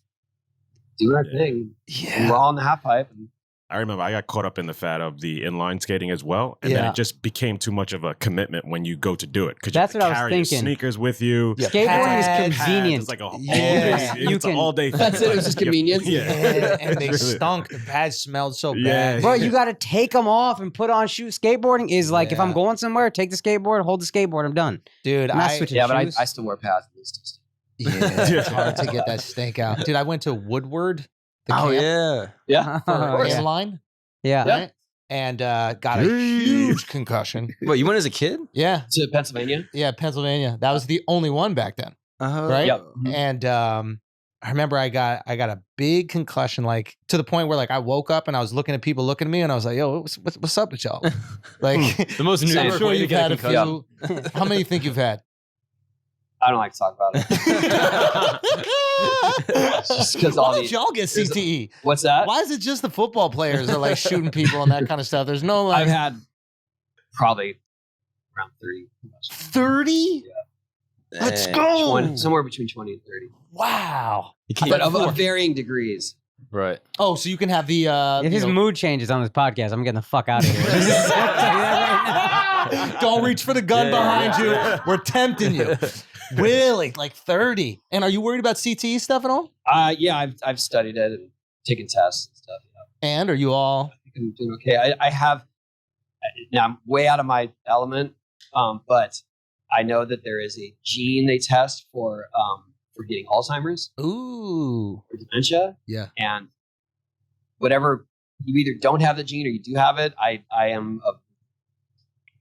doing our thing. Yeah. We're all in the half pipe. And I remember I got caught up in the fad of the inline skating as well, and then it just became too much of a commitment when you go to do it, because that's you what I was carry your thinking. Sneakers with you. Skateboarding is convenient. It's like it's an all day thing. That's it. It was just convenience. And they stunk. The pads smelled so bad. Bro, you got to take them off and put on shoes. Skateboarding is like, if I'm going somewhere, take the skateboard, hold the skateboard, I'm done. Dude, but I still wear pads at least. Yeah, it's hard to get that stink out. Dude, I went to Woodward. Yeah. Inline. Yeah. Right? And got a huge concussion. Wait, you went as a kid? Yeah. To Pennsylvania? Yeah, Pennsylvania. That was the only one back then. Right? Yep. And I remember I got a big concussion, like to the point where like I woke up and I was looking at people looking at me and I was like, yo, what's up with y'all? Like the most New York way to get a concussion. How many do you think you've had? I don't like to talk about it. Just because why did y'all get CTE? What's that? Why is it just the football players that are like shooting people and that kind of stuff? There's no like. I've had probably around 30. 30? Yeah. Let's go. Somewhere between 20 and 30. Wow. But of varying degrees. Right. Oh, so you can have the. If his mood changes on this podcast, I'm getting the fuck out of here. Don't all reach for the gun behind you. We're tempting you. Really? Like 30? And are you worried about CTE stuff at all? Yeah, I've studied it and taken tests and stuff. And are you all? I think I'm doing okay. I have, now I'm way out of my element, but I know that there is a gene they test for getting Alzheimer's. Ooh. Or dementia. Yeah. And whatever, you either don't have the gene or you do have it.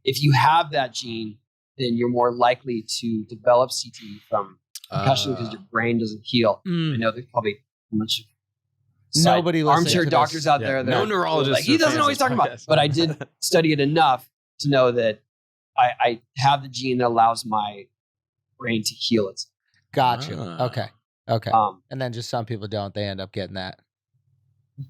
If you have that gene, then you're more likely to develop CTE from concussion because your brain doesn't heal. I know there's probably a bunch of nobody armchair doctors out there. No neurologist. Like, he doesn't know what he's talking about. But I did study it enough to know that I have the gene that allows my brain to heal itself. Gotcha. Okay. And then just some people don't. They end up getting that.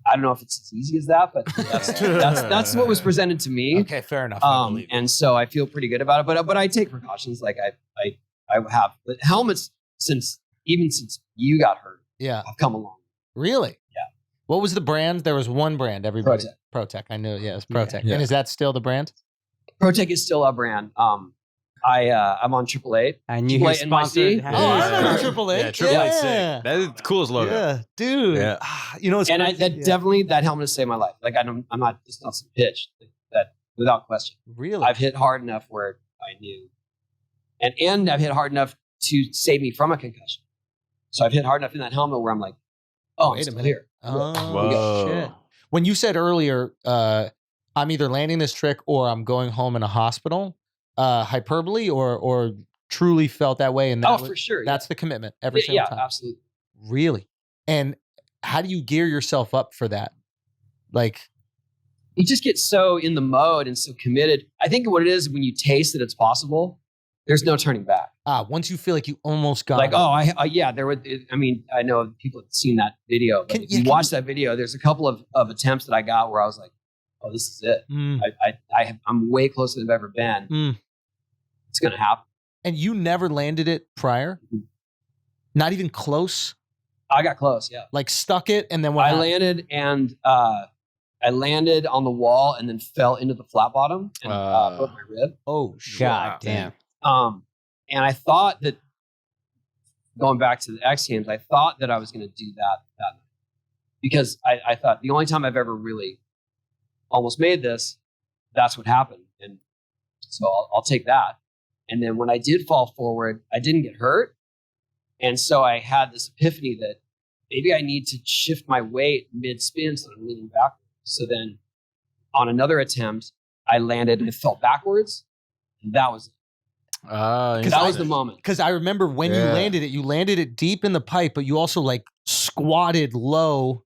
I don't know if it's as easy as that, but that's what was presented to me. Okay, fair enough. And so I feel pretty good about it. But I take precautions. Like I have the helmets since you got hurt. Yeah, I've come along. Really? Yeah. What was the brand? There was one brand. Everybody. ProTech. I knew. Yeah, it was ProTech. Yeah. And is that still the brand? ProTech is still a brand. I'm on AAA. And you get sponsored. Oh, I remember AAA. Yeah, AAA sick. That is the coolest logo. Yeah, dude. Yeah. You know, it's definitely that helmet has saved my life. Like I'm not. It's not some pitch. That without question. Really, I've hit hard enough where I knew, and I've hit hard enough to save me from a concussion. So I've hit hard enough in that helmet where I'm like, oh, I'm still here. Oh, whoa. shit. When you said earlier, I'm either landing this trick or I'm going home in a hospital, hyperbole or truly felt that way? And that for sure. That's the commitment every single time. Yeah, absolutely. Really? And how do you gear yourself up for that? Like, you just get so in the mode and so committed. I think what it is when you taste that it's possible, there's no turning back. Once you feel like you almost got like, it. yeah, there would. I know people have seen that video. But if you watch that video, there's a couple of attempts that I got where I was like, oh, this is it. I'm way closer than I've ever been. It's going to happen. And you never landed it prior? Not even close? I got close, yeah. Like stuck it and then what happened? Landed and I landed on the wall and then fell into the flat bottom and broke my rib. Oh, shit. God damn. And I thought that, going back to the X Games, I thought that I was going to do that night. Because I thought the only time I've ever really almost made this, that's what happened. And so I'll take that. And then when I did fall forward, I didn't get hurt. And so I had this epiphany that maybe I need to shift my weight mid-spin so I'm leaning backwards. So then on another attempt, I landed and it fell backwards. And that was it. That was the moment. Because I remember when you landed it deep in the pipe, but you also like squatted low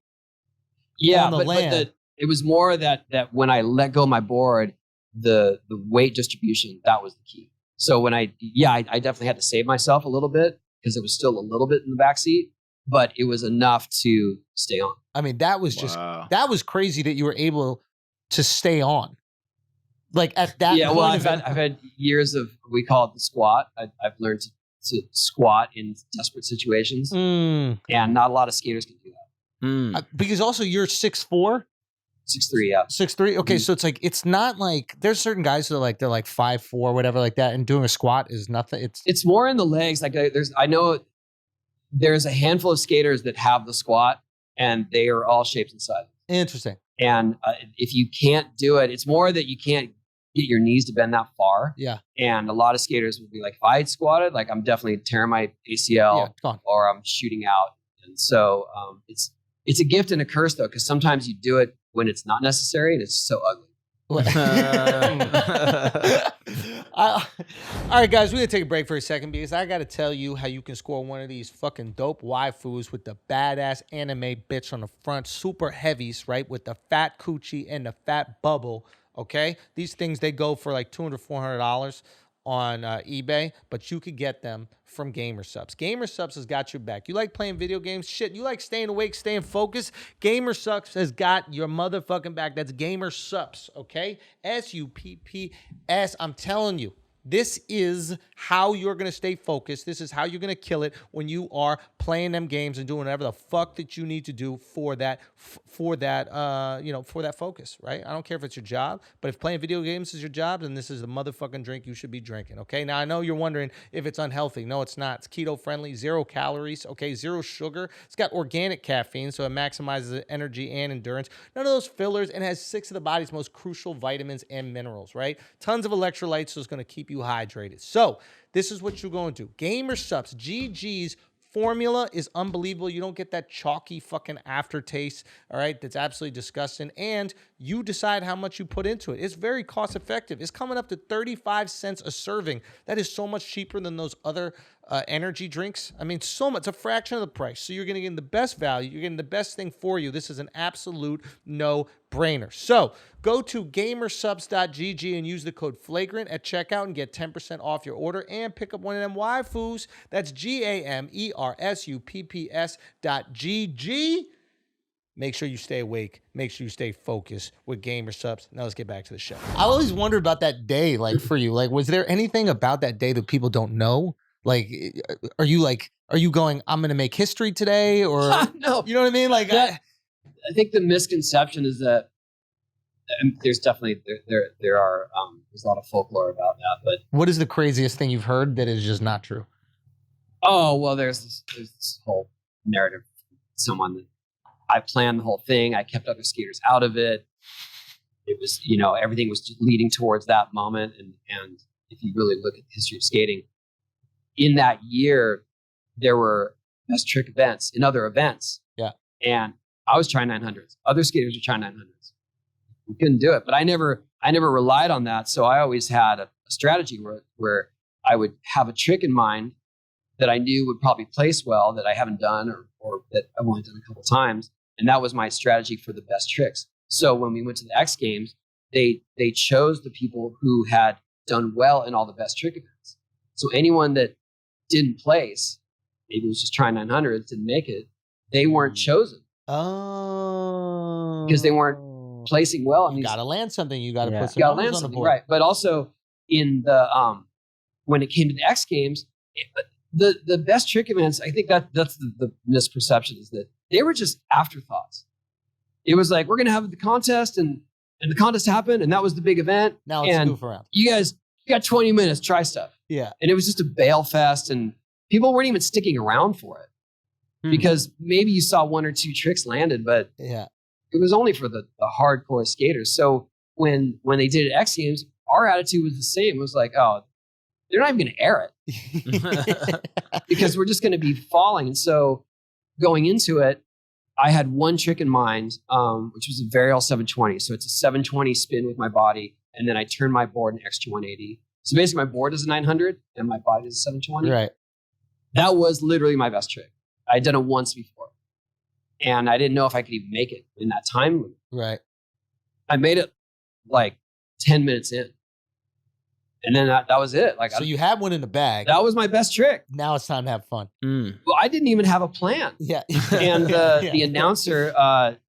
on the land. But it was more that when I let go of my board, the weight distribution, that was the key. So when I definitely had to save myself a little bit because it was still a little bit in the back seat, but it was enough to stay on. I mean, that was just, that was crazy that you were able to stay on. Like at that point. Well, I've had years of, we call it the squat. I've learned to squat in desperate situations. And not a lot of skaters can do that. Because also you're 6'4"? 6'3", yeah. 6'3". Okay, so it's like, it's not like, there's certain guys who are like, they're like 5'4", whatever like that, and doing a squat is nothing. It's more in the legs. Like I know there's a handful of skaters that have the squat and they are all shapes and sizes. Interesting. And if you can't do it, it's more that you can't get your knees to bend that far. Yeah. And a lot of skaters would be like, if I had squatted, like I'm definitely tearing my ACL or I'm shooting out. And so it's a gift and a curse though, because sometimes you do it when it's not necessary and it's so ugly. All right, guys, we're going to take a break for a second because I got to tell you how you can score one of these fucking dope waifus with the badass anime bitch on the front, super heavies, right, with the fat coochie and the fat bubble, okay? These things, they go for like $200, $400 on eBay, but you could get them from Gamer Subs. Gamer Subs has got your back. You like playing video games? Shit, you like staying awake, staying focused? Gamer Subs has got your motherfucking back. That's Gamer Subs, okay? SUPPS. I'm telling you, This is how you're going to stay focused. This is how you're going to kill it when you are playing them games and doing whatever the fuck that you need to do for that focus, right? I don't care if it's your job, but if playing video games is your job, then this is the motherfucking drink you should be drinking, okay? Now, I know you're wondering if it's unhealthy. No, it's not. It's keto friendly, 0 calories, okay? 0 sugar. It's got organic caffeine, so it maximizes energy and endurance. None of those fillers, and has 6 of the body's most crucial vitamins and minerals, right? Tons of electrolytes, so it's going to keep you hydrated. So this is what you're going to do. Gamer Supps, GG's formula is unbelievable. You don't get that chalky fucking aftertaste, all right? That's absolutely disgusting. And you decide how much you put into it. It's very cost effective. It's coming up to 35 cents a serving. That is so much cheaper than those other energy drinks. I mean, so much. It's a fraction of the price. So you're going to get the best value. You're getting the best thing for you. This is an absolute no-brainer. So go to gamersupps.gg and use the code Flagrant at checkout and get 10% off your order and pick up one of them waifus. That's GAMERSUPPS.GG. Make sure you stay awake. Make sure you stay focused with Gamer Supps. Now let's get back to the show. I always wondered about that day, like for you. Like, was there anything about that day that people don't know? Like, are you going, I'm going to make history today? Or, No. You know what I mean? Like, I think the misconception is that there's definitely, there are, there's a lot of folklore about that, but. What is the craziest thing you've heard that is just not true? Oh, well, there's this whole narrative. Someone that I planned the whole thing. I kept other skaters out of it. It was, everything was just leading towards that moment. And if you really look at the history of skating, in that year, there were best trick events and other events. Yeah. And I was trying 900s. Other skaters were trying 900s. We couldn't do it, but I never relied on that. So I always had a strategy where I would have a trick in mind that I knew would probably place well, that I haven't done or that I've only done a couple times. And that was my strategy for the best tricks. So when we went to the X Games, they chose the people who had done well in all the best trick events. So anyone that didn't place, maybe was just trying 900s, didn't make it, they weren't chosen. Oh. Because they weren't placing well. You got to land something. You got to put some you gotta numbers land on the something, board. right. But also in the, when it came to the X Games, the best trick events, I think that's the misperception, is that they were just afterthoughts. It was like, we're going to have the contest and the contest happened and that was the big event. Now let's goof around. You guys got 20 minutes, try stuff. Yeah. And it was just a bail fest and people weren't even sticking around for it because maybe you saw 1 or 2 tricks landed, but yeah, it was only for the hardcore skaters. So when they did it at X Games, our attitude was the same. It was like, oh, they're not even going to air it because we're just going to be falling. And so going into it, I had one trick in mind, which was a varial 720. So it's a 720 spin with my body. And then I turn my board an extra 180. So basically my board is a 900 and my body is a 720. Right. That was literally my best trick. I'd done it once before. And I didn't know if I could even make it in that time limit. Right. I made it like 10 minutes in. And then that was it. Like, so you had one in the bag. That was my best trick. Now it's time to have fun. Well, I didn't even have a plan. Yeah. And the announcer,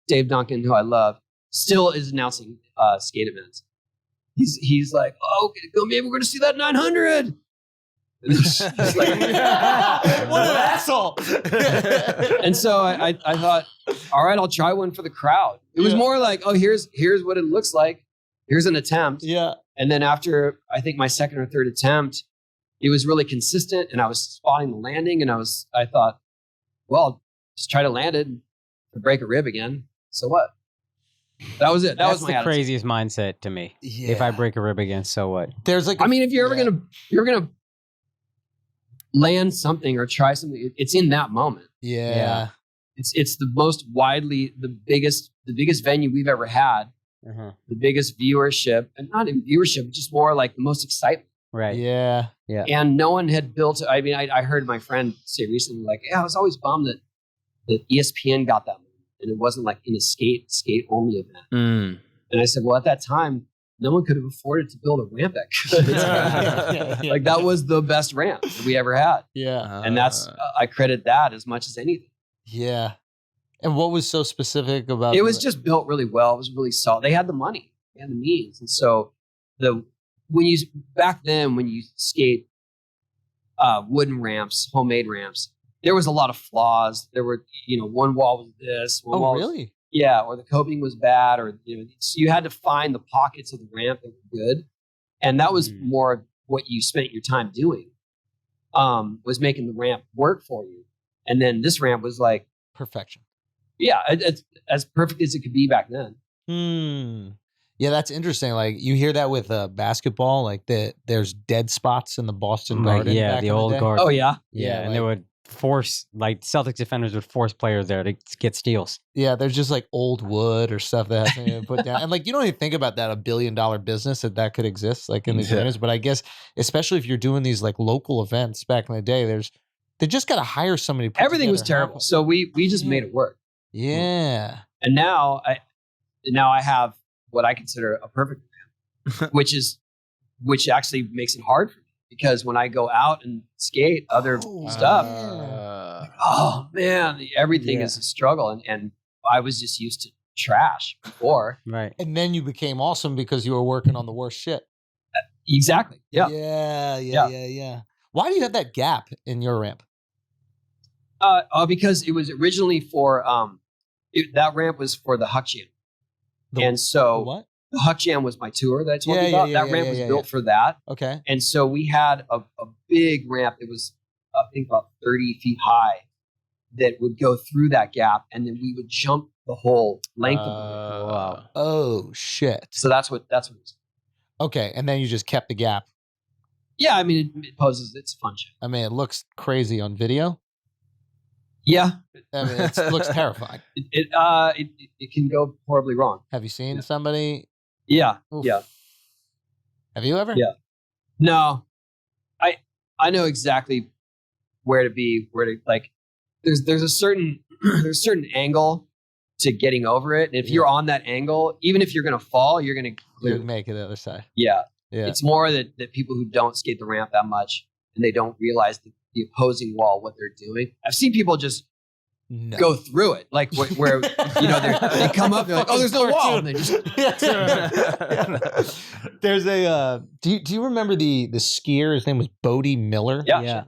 Dave Duncan, who I love, still is announcing skate events. He's like, oh, maybe we're going to see that 900. Like, what an asshole. And so I thought, all right, I'll try one for the crowd. It was more like, oh, here's what it looks like. Here's an attempt. Yeah. And then after, I think my second or third attempt, it was really consistent and I was spotting the landing and I thought, well, just try to land it and break a rib again. So what? That was it. That was my attitude. Craziest mindset to me. Yeah. If I break a rib again, so what? There's like, I mean, if you're ever gonna land something or try something, it's in that moment. yeah. It's the most widely, the biggest venue we've ever had. The biggest viewership, and not in viewership, just more like the most excitement. Right. Yeah. Yeah. And no one had built. I mean, I heard my friend say recently, like, yeah, I was always bummed that ESPN got that moment, and it wasn't like in a skate only event. And I said, well, at that time, no one could have afforded to build a ramp that good. Like that was the best ramp that we ever had. Yeah. And that's I credit that as much as anything. Yeah. And what was so specific about it? Was just built really well. It was really solid. They had the money and the means. And so back then when you skate wooden ramps, homemade ramps, there was a lot of flaws. There were, one wall was this, one wall was, really? yeah, or the coping was bad, or so you had to find the pockets of the ramp that were good, and that was more of what you spent your time doing. Was making the ramp work for you, and then this ramp was like perfection. Yeah, it's as perfect as it could be back then. Yeah, that's interesting. Like you hear that with basketball, like there's dead spots in the Boston Garden. Yeah, back the in old day. Garden. Oh yeah, Yeah, and like, they would force, like Celtics defenders would force players there to get steals. Yeah, there's just like old wood or stuff that hasn't been put down. And like you don't even think about that $1 billion business that could exist like in these arenas. But I guess especially if you're doing these like local events back in the day, they just got to hire somebody. To put everything was together terrible. So we just made it work. Yeah. And now I have what I consider a perfect ramp, which actually makes it hard for me because when I go out and skate other stuff, oh man, everything is a struggle. And I was just used to trash before. Right. And then you became awesome because you were working on the worst shit. Exactly. Yeah. Yeah. Why do you have that gap in your ramp? Because it was originally for that ramp was for the Huck Jam. And so what? The Huck Jam was my tour that I told you about. That ramp was built for that. Okay. And so we had a big ramp. It was, I think, about 30 feet high that would go through that gap. And then we would jump the whole length of the ramp. Wow. Oh, shit. So that's what it was. Okay. And then you just kept the gap. Yeah. I mean, it's a fun show. I mean, it looks crazy on video. Yeah. I mean, it looks terrifying. It can go horribly wrong. Have you seen somebody? Yeah. Oof. Yeah. Have you ever? Yeah. No. I know exactly where to be, like there's a certain angle to getting over it. And if you're on that angle, even if you're gonna fall, you're gonna make it the other side. Yeah. Yeah. It's more that people who don't skate the ramp that much and they don't realize the opposing wall, what they're doing. I've seen people just go through it, like where they come up, they're like, oh, there's no wall, and they just. There's a. Do you remember the skier? His name was Bodie Miller. Yeah.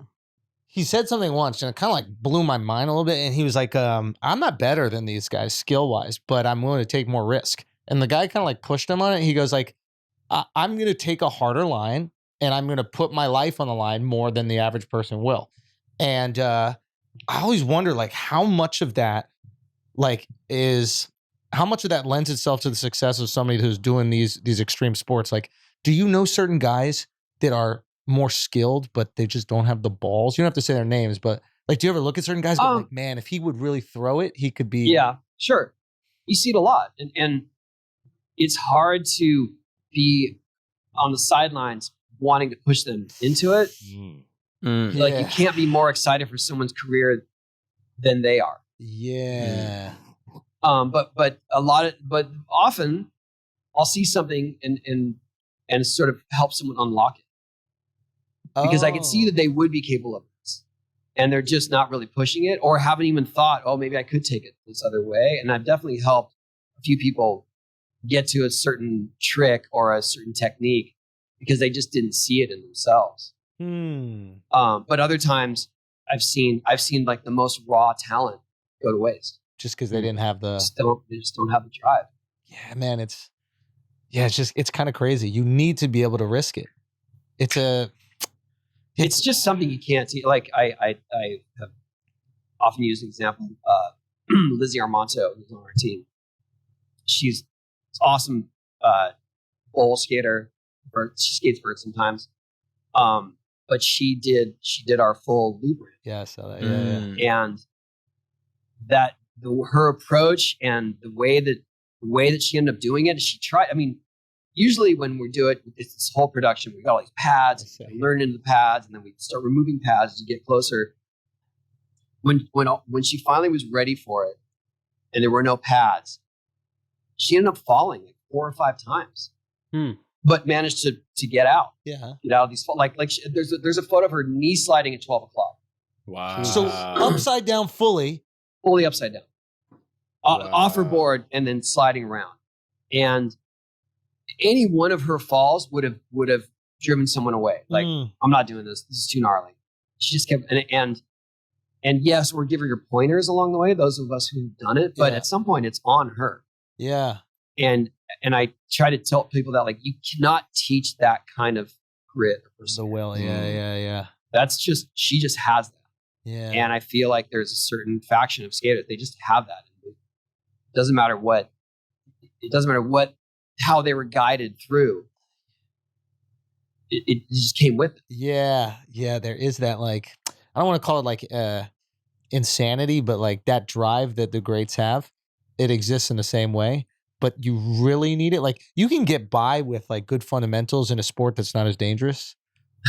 He said something once, and it kind of like blew my mind a little bit. And he was like, "I'm not better than these guys skill wise, but I'm willing to take more risk." And the guy kind of like pushed him on it. He goes like, "I'm going to take a harder line, and I'm going to put my life on the line more than the average person will." And I always wonder like how much of that lends itself to the success of somebody who's doing these extreme sports. Like, do you know certain guys that are more skilled, but they just don't have the balls? You don't have to say their names, but like, do you ever look at certain guys and go like, man, if he would really throw it, he could be. Yeah, sure. You see it a lot. And it's hard to be on the sidelines wanting to push them into it. Like you can't be more excited for someone's career than they are. Yeah. But often I'll see something and sort of help someone unlock it because I can see that they would be capable of this and they're just not really pushing it or haven't even thought, oh, maybe I could take it this other way. And I've definitely helped a few people get to a certain trick or a certain technique because they just didn't see it in themselves. But other times I've seen like the most raw talent go to waste just because they didn't have the they just don't have the drive. Yeah, man, it's kind of crazy. You need to be able to risk it. It's just something you can't see. Like I have often used an example. Lizzie Armanto, who's on our team, she's awesome bowl skater. She skates vert sometimes. But she did our full loop ramp. Yeah, I saw that. Yeah. And her approach and the way that she ended up doing it, she tried. I mean, usually when we do it, it's this whole production. We got all these pads, we learn into the pads, and then we start removing pads to get closer. When she finally was ready for it, and there were no pads, she ended up falling like 4 or 5 times. But managed to get out. Yeah, get out of these. There's a photo of her knee sliding at 12 o'clock. Wow. So upside down, fully upside down, off her board, and then sliding around. And any one of her falls would have driven someone away. Like, I'm not doing this. This is too gnarly. She just kept, and yes, we're giving her pointers along the way, those of us who've done it, but at some point it's on her. Yeah. And I try to tell people that, like, you cannot teach that kind of grit or The perseverance. will. Yeah. That's just, she just has that. Yeah. And I feel like there's a certain faction of skaters, they just have that. It doesn't matter how they were guided through. It just came with it. Yeah. There is that, like, I don't want to call it like insanity, but like that drive that the greats have, it exists in the same way. But you really need it. Like, you can get by with like good fundamentals in a sport that's not as dangerous.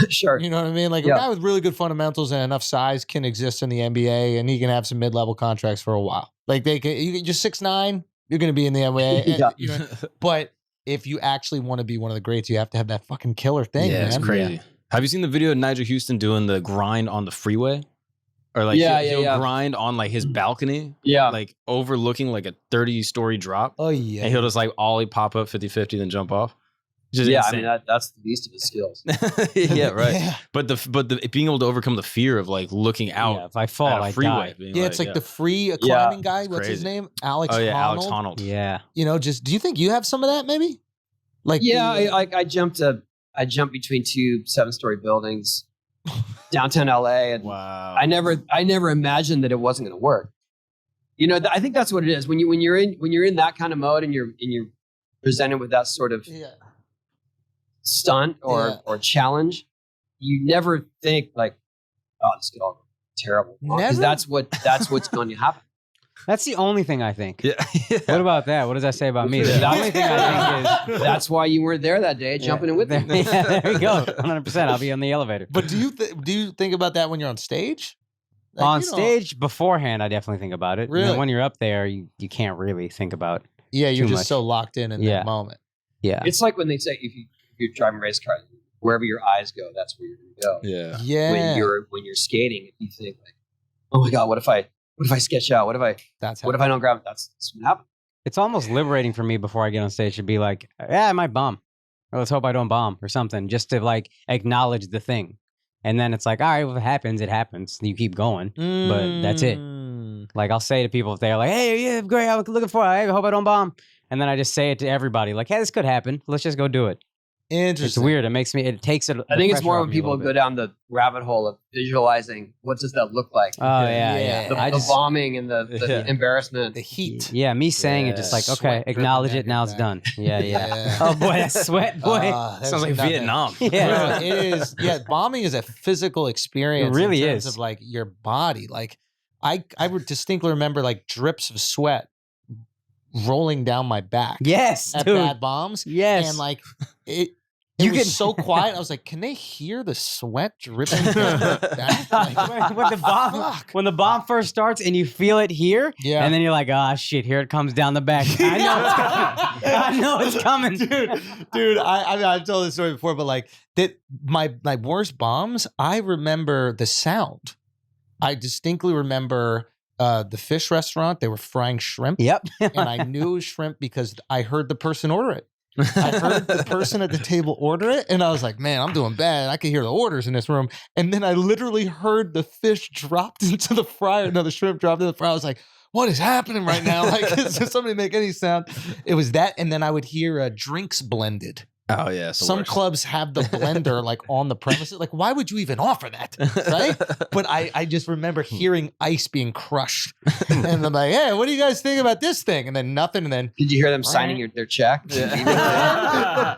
Sure. You know what I mean? Like, a guy with really good fundamentals and enough size can exist in the NBA, and he can have some mid-level contracts for a while. Like, you can just 6'9", you're going to be in the NBA. Yeah. You know? But if you actually want to be one of the greats, you have to have that fucking killer thing, man. It's crazy. Have you seen the video of Nigel Houston doing the grind on the freeway? Or like he'll grind on like his balcony, like overlooking like a 30-story drop. Oh yeah. And he'll just like ollie, pop up 50-50, then jump off. Just insane. I mean, that's the least of his skills. Yeah, right. Yeah. But the being able to overcome the fear of like looking out. Yeah, if I fall, at a I freeway, die. being It's like the free climbing guy. What's his crazy. name? Alexx. Oh yeah, Honnold. Alexx Honnold. Yeah. You know, just do you think you have some of that maybe? Like, I jumped between two 7-story buildings, downtown LA, and Wow. I never imagined that it wasn't going to work. You know, I think that's what it is. When you're in that kind of mode and you're presented with that sort of stunt or challenge, you never think like, oh, this could all go terrible, because that's what's going to happen. That's the only thing I think. Yeah. What about that? What does that say about me? The only thing I think is That's why you weren't there that day, jumping in with me. there we go. 100%. I'll be on the elevator. But do you think about that when you're on stage? Like, On you know- stage beforehand, I definitely think about it. And then Really? when you're up there, you can't really think about. Yeah, you're too just much. so locked in Yeah. that moment. Yeah. It's like when they say if you're driving race cars, wherever your eyes go, that's where you're going to go. Yeah. Yeah. When you're skating, if you think like, oh my god, what if I sketch out? What if I don't grab it? That's what happened. It's almost liberating for me before I get on stage to be like, yeah, I might bomb. Or let's hope I don't bomb or something, just to like acknowledge the thing. And then it's like, all right, if it happens, it happens. You keep going. But that's it. Like, I'll say to people if they're like, hey, yeah, great, I'm looking for it. I hope I don't bomb. And then I just say it to everybody, like, hey, this could happen. Let's just go do it. Interesting. It's weird. It takes it. I think it's more when people go down the rabbit hole of visualizing what does that look like. Oh, yeah. The bombing and the embarrassment. The heat. Yeah, me saying it just like, okay, Sweat acknowledge dripping it, now down it's your done. Yeah. Yeah. Oh, boy, that sweat, boy. There's Sounds like nothing. Vietnam. Yeah. Bro, it is. Yeah, bombing is a physical experience. It really in terms is. of like your body. Like, I would distinctly remember like drips of sweat rolling down my back. Yes, At dude. bad bombs. Yes. And like it You was can- so quiet. I was like, can they hear the sweat dripping down my back? Like, when the bomb first starts and you feel it here, Yeah. and then you're like, ah, shit, here it comes down the back. I know it's coming. dude. I mean, I've told this story before, but like that, my worst bombs. I remember the sound. I distinctly remember the fish restaurant. They were frying shrimp. Yep. And I knew it was shrimp because I heard the person order it. I heard the person at the table order it, and I was like, man, I'm doing bad. I could hear the orders in this room. And then I literally heard the fish dropped into the fryer. No, the shrimp dropped into the fryer. I was like, what is happening right now? Like, does somebody make any sound? It was that. And then I would hear drinks blended. Oh yeah. it's the Some worst. clubs have the blender like on the premises. Like, why would you even offer that? Right? But I just remember hearing ice being crushed. And I'm like, hey, what do you guys think about this thing? And then nothing. And then Did you hear them signing their check? the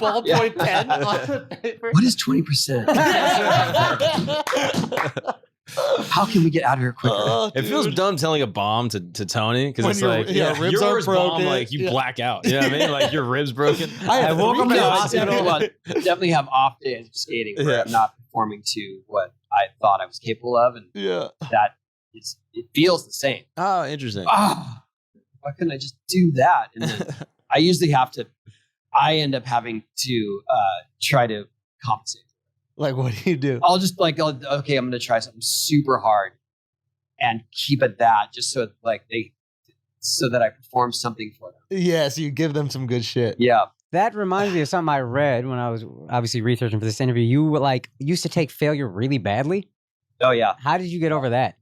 ballpoint pen on the paper. What is 20%? How can we get out of here quicker? Oh, It feels dude. dumb telling a bomb to Tony because When it's your- like yeah, ribs are yours bomb, broken. like you Yeah. black out. You know what I mean? Like your ribs broken. I woke up in the I definitely have off days of skating where I'm not performing to what I thought I was capable of, and Yeah. it feels the same. Oh, interesting. Why couldn't I just do that? And then I end up having to try to compensate. Like, what do you do? I'll just like, okay, I'm going to try something super hard and keep it that, just so that I perform something for them. Yeah, so you give them some good shit. Yeah. That reminds me of something I read when I was obviously researching for this interview. You were like used to take failure really badly. Oh yeah. How did you get over that?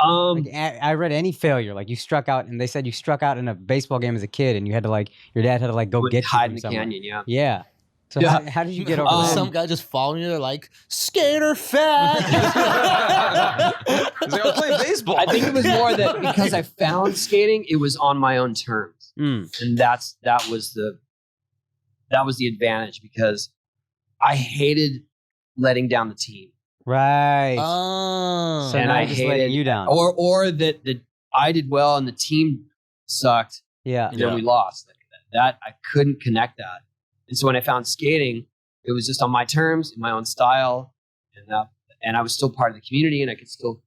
Like, I read any failure, like you struck out, and they said you struck out in a baseball game as a kid, and you had to like your dad had to like go get you hide from in the somewhere. canyon. Yeah. Yeah. So Yeah. how did you get over that? Some guy just following you, they're like, skater fat. He's like, I'm playing baseball. I think it was more that because I found skating, it was on my own terms, and that was the advantage because I hated letting down the team. Right. Oh. So and now I I'm just hated letting you down. or that I did well and the team sucked, Yeah. and then we lost. That I couldn't connect that, and so when I found skating, it was just on my terms, in my own style, and I was still part of the community, and I could still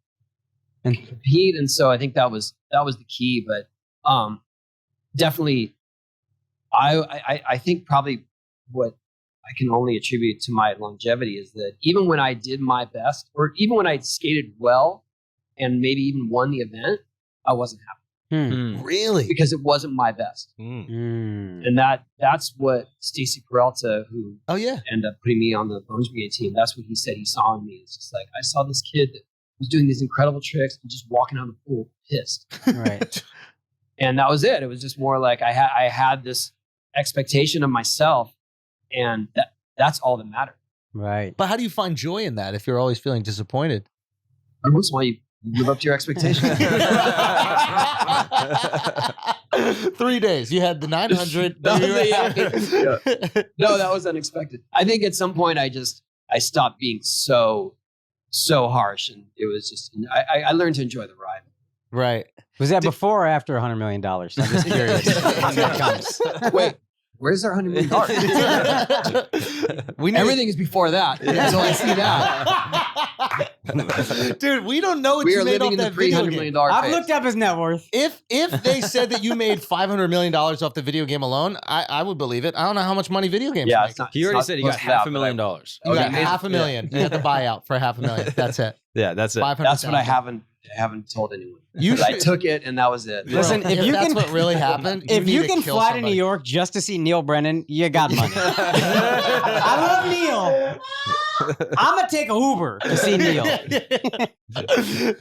compete, and so I think that was the key. But definitely, I think probably what I can only attribute to my longevity is that even when I did my best, or even when I skated well, and maybe even won the event, I wasn't happy Really? because it wasn't my best. And that's what Stacy Peralta, who ended up putting me on the Bonus Brigade team, that's what he said he saw in me. It's just like, I saw this kid that was doing these incredible tricks and just walking out of the pool pissed. Right. And that was it. It was just more like I had this expectation of myself, and that's all that mattered. Right. But how do you find joy in that if you're always feeling disappointed? Every once in a while, you live up to your expectations. 3 days. You had the 900. No, you were happy. No, that was unexpected. I think at some point I stopped being so harsh, and it was just I learned to enjoy the ride. Right. Was that before or after $100 million? I'm just curious. When that comes. Wait, where's our $100 million? Everything is before that. Until I see that. Dude, we don't know what We you are made living off in the that video $300 game. million I've phase. looked up his net worth. If they said that you made $500 million off the video game alone, I would believe it. I don't know how much money video games Yeah, make. it's not. He it's already not said he got close to that, $500,000. You got Okay. $500,000. You had the buyout for $500,000. That's it. Yeah, that's it. 500. That's what I haven't told anyone. You I should- took it, and that was it. Listen, Bro, if you that's can- what really happened, If need you to can kill fly to somebody. New York just to see Neil Brennan, you got money. I love Neil. I'm gonna take a Uber to see Neil.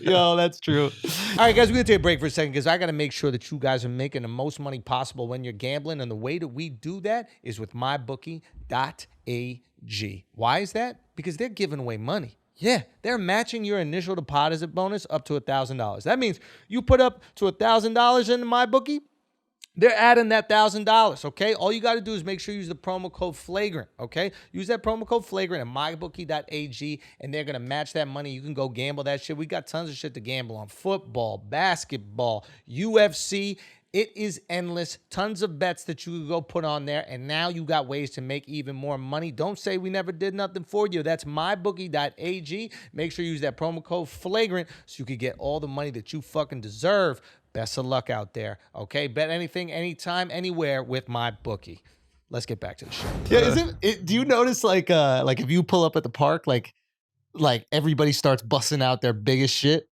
Yo, that's true. All right, guys, we're gonna take a break for a second because I gotta make sure that you guys are making the most money possible when you're gambling, and the way that we do that is with mybookie.ag. Why is that? Because they're giving away money. Yeah, they're matching your initial deposit bonus up to $1,000. That means you put up to $1,000 into MyBookie, they're adding that $1,000, okay? All you got to do is make sure you use the promo code Flagrant, okay? Use that promo code Flagrant at mybookie.ag, and they're going to match that money. You can go gamble that shit. We got tons of shit to gamble on. Football, basketball, UFC. It is endless. Tons of bets that you could go put on there, and now you got ways to make even more money. Don't say we never did nothing for you. That's mybookie.ag. Make sure you use that promo code Flagrant so you can get all the money that you fucking deserve. Best of luck out there, okay? Bet anything, anytime, anywhere with MyBookie. Let's get back to the show. Yeah, do you notice like if you pull up at the park, like everybody starts busting out their biggest shit?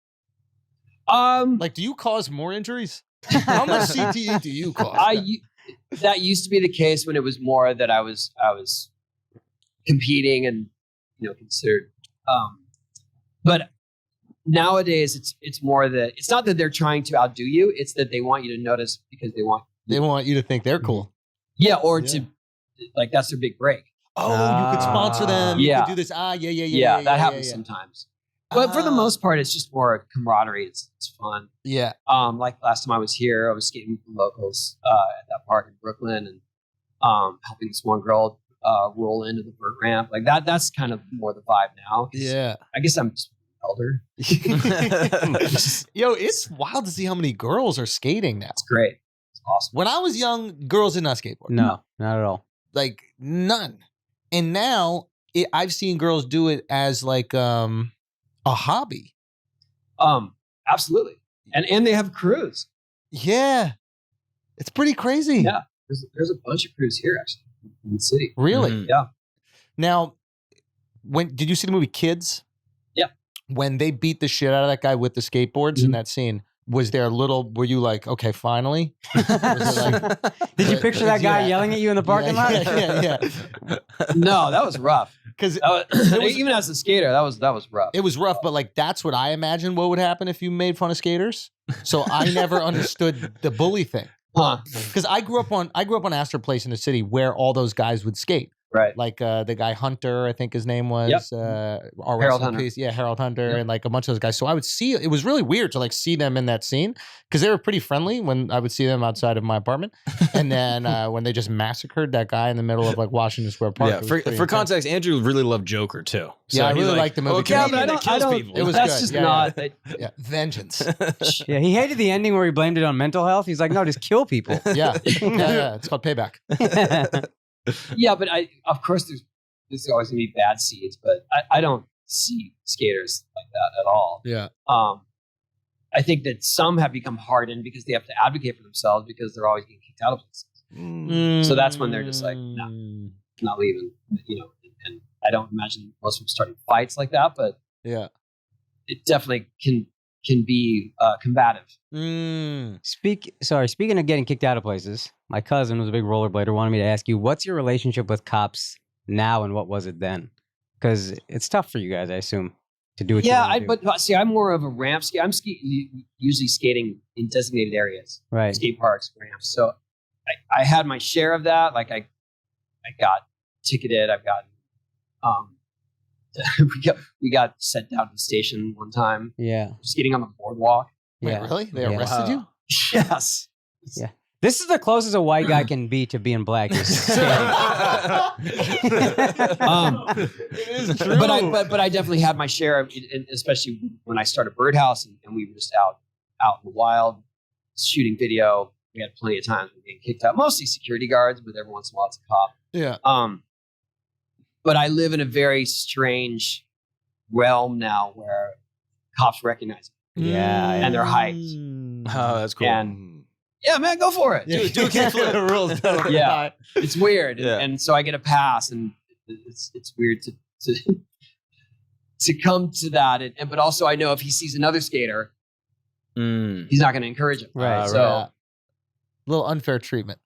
Like, do you cause more injuries? How much CTE do you cause? That used to be the case when it was more that I was competing and considered. But nowadays it's more that it's not that they're trying to outdo you; it's that they want you to notice because they want you to think they're cool. Yeah, or to like that's their big break. Oh, you could sponsor them. You Yeah. could do this. Yeah, that happens sometimes. But for the most part, it's just more camaraderie. It's fun. Yeah. Like last time I was here, I was skating with the locals at that park in Brooklyn, and helping this one girl roll into the vert ramp. Like that's kind of more the vibe now. Yeah. I guess I'm just older. Yo, it's wild to see how many girls are skating now. It's great. It's awesome. When I was young, girls did not skateboard. No, not at all. Like none. And now I've seen girls do it as like a hobby. Absolutely. And they have crews. Yeah. It's pretty crazy. Yeah. There's a bunch of crews here actually in the city. Really? Mhm. Yeah. Now, did you see the movie Kids? Yeah. When they beat the shit out of that guy with the skateboards in that scene, was there a little? Were you like, okay, finally? Was it like, Did you picture that guy yelling at you in the parking lot? Yeah. No, that was rough. Because Even as a skater, that was rough. it was rough, but like that's what I imagined what would happen if you made fun of skaters. So I never understood the bully thing. Huh. Because I grew up on Astor Place in the city where all those guys would skate. Right. Like the guy Hunter, I think his name was. Yep. Harold Hunter. Piece. Yeah, Harold Hunter, Yep. and like a bunch of those guys. So I would see it was really weird to like see them in that scene because they were pretty friendly when I would see them outside of my apartment, and then when they just massacred that guy in the middle of like Washington Square Park. Yeah, for context, Andrew really loved Joker too. So Yeah, I he's really like, liked the movie. Okay, Yeah, but that kills people. It was that's good. just Yeah, not. yeah, vengeance. Yeah, he hated the ending where he blamed it on mental health. He's like, no, just kill people. Yeah, it's called payback. Yeah, but of course there's always gonna be bad seeds, but I don't see skaters like that at all. Yeah. I think that some have become hardened because they have to advocate for themselves because they're always getting kicked out of places. So that's when they're just like, no, I'm not leaving. And I don't imagine most of them starting fights like that, but Yeah. it definitely can be combative. Speaking of getting kicked out of places, my cousin was a big rollerblader, wanted me to ask you, what's your relationship with cops now and what was it then? Because it's tough for you guys, I assume, to do what you want to do. But see, I'm more of a ramp ski. I'm usually skating in designated areas, Right. skate parks, ramps. So I had my share of that. Like I got ticketed. I've gotten we got sent down to the station one time. Yeah. Skating on the boardwalk. Wait, Yeah. really? They Yeah. arrested you? Yes. Yeah. This is the closest a white guy can be to being black. It is true. But I definitely had my share of it, and especially when I started Birdhouse and we were just out in the wild shooting video. We had plenty of times we getting kicked out, mostly security guards, but every once in a while it's a cop. Yeah. But I live in a very strange realm now where cops recognize me. Yeah. And they're hyped. Oh, that's cool. And yeah, man, go for it. Yeah. Do a kickflip. The rules don't Yeah. apply. It's weird. Yeah. And so I get a pass, and it's weird to come to that. But also I know if he sees another skater, he's not going to encourage him. Right. So A little unfair treatment.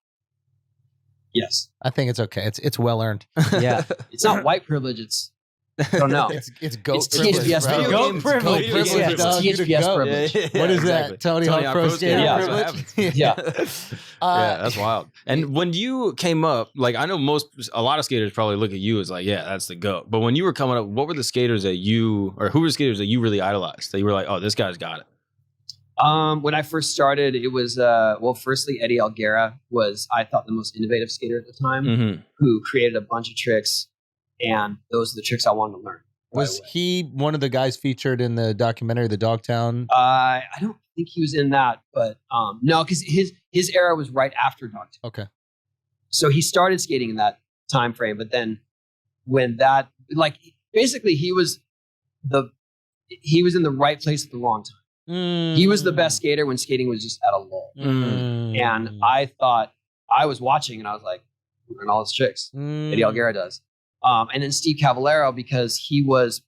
yes, I think it's okay. It's well earned. Yeah. it's not white privilege. It's I don't know. It's goat It's privilege. THPS bro. privilege. Goat It's privilege. Goat privilege, Yeah, it's dog. You the THPS goat. privilege. What is that? Tony Hawk Pro Skater Yeah. privilege? Yeah. Yeah, that's wild. And when you came up, like I know a lot of skaters probably look at you as like, yeah, that's the GOAT. But when you were coming up, what were the skaters that who were the skaters that you really idolized? That you were like, oh, this guy's got it. When I first started, it was firstly Eddie Alguera was I thought the most innovative skater at the time, who created a bunch of tricks, and those are the tricks I wanted to learn. Was he one of the guys featured in the documentary, The Dogtown? I don't think he was in that, but no, because his era was right after Dogtown. Okay. So he started skating in that time frame, but then when that, like, basically he was in the right place at the wrong time. He was the best skater when skating was just at a lull. And I thought, I was watching and I was like, learn all his tricks. Eddie Alguera does. And then Steve Cavallero, because he was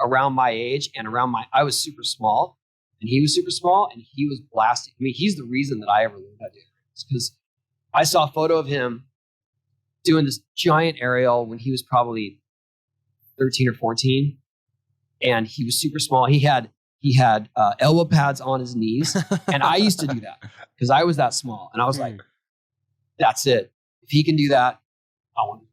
around my age and I was super small and he was super small and he was blasting. I mean, he's the reason that I ever learned how to do aerials, because I saw a photo of him doing this giant aerial when he was probably 13 or 14, and he was super small. He had elbow pads on his knees, and I used to do that because I was that small, and I was like, "That's it. If he can do that, I want to."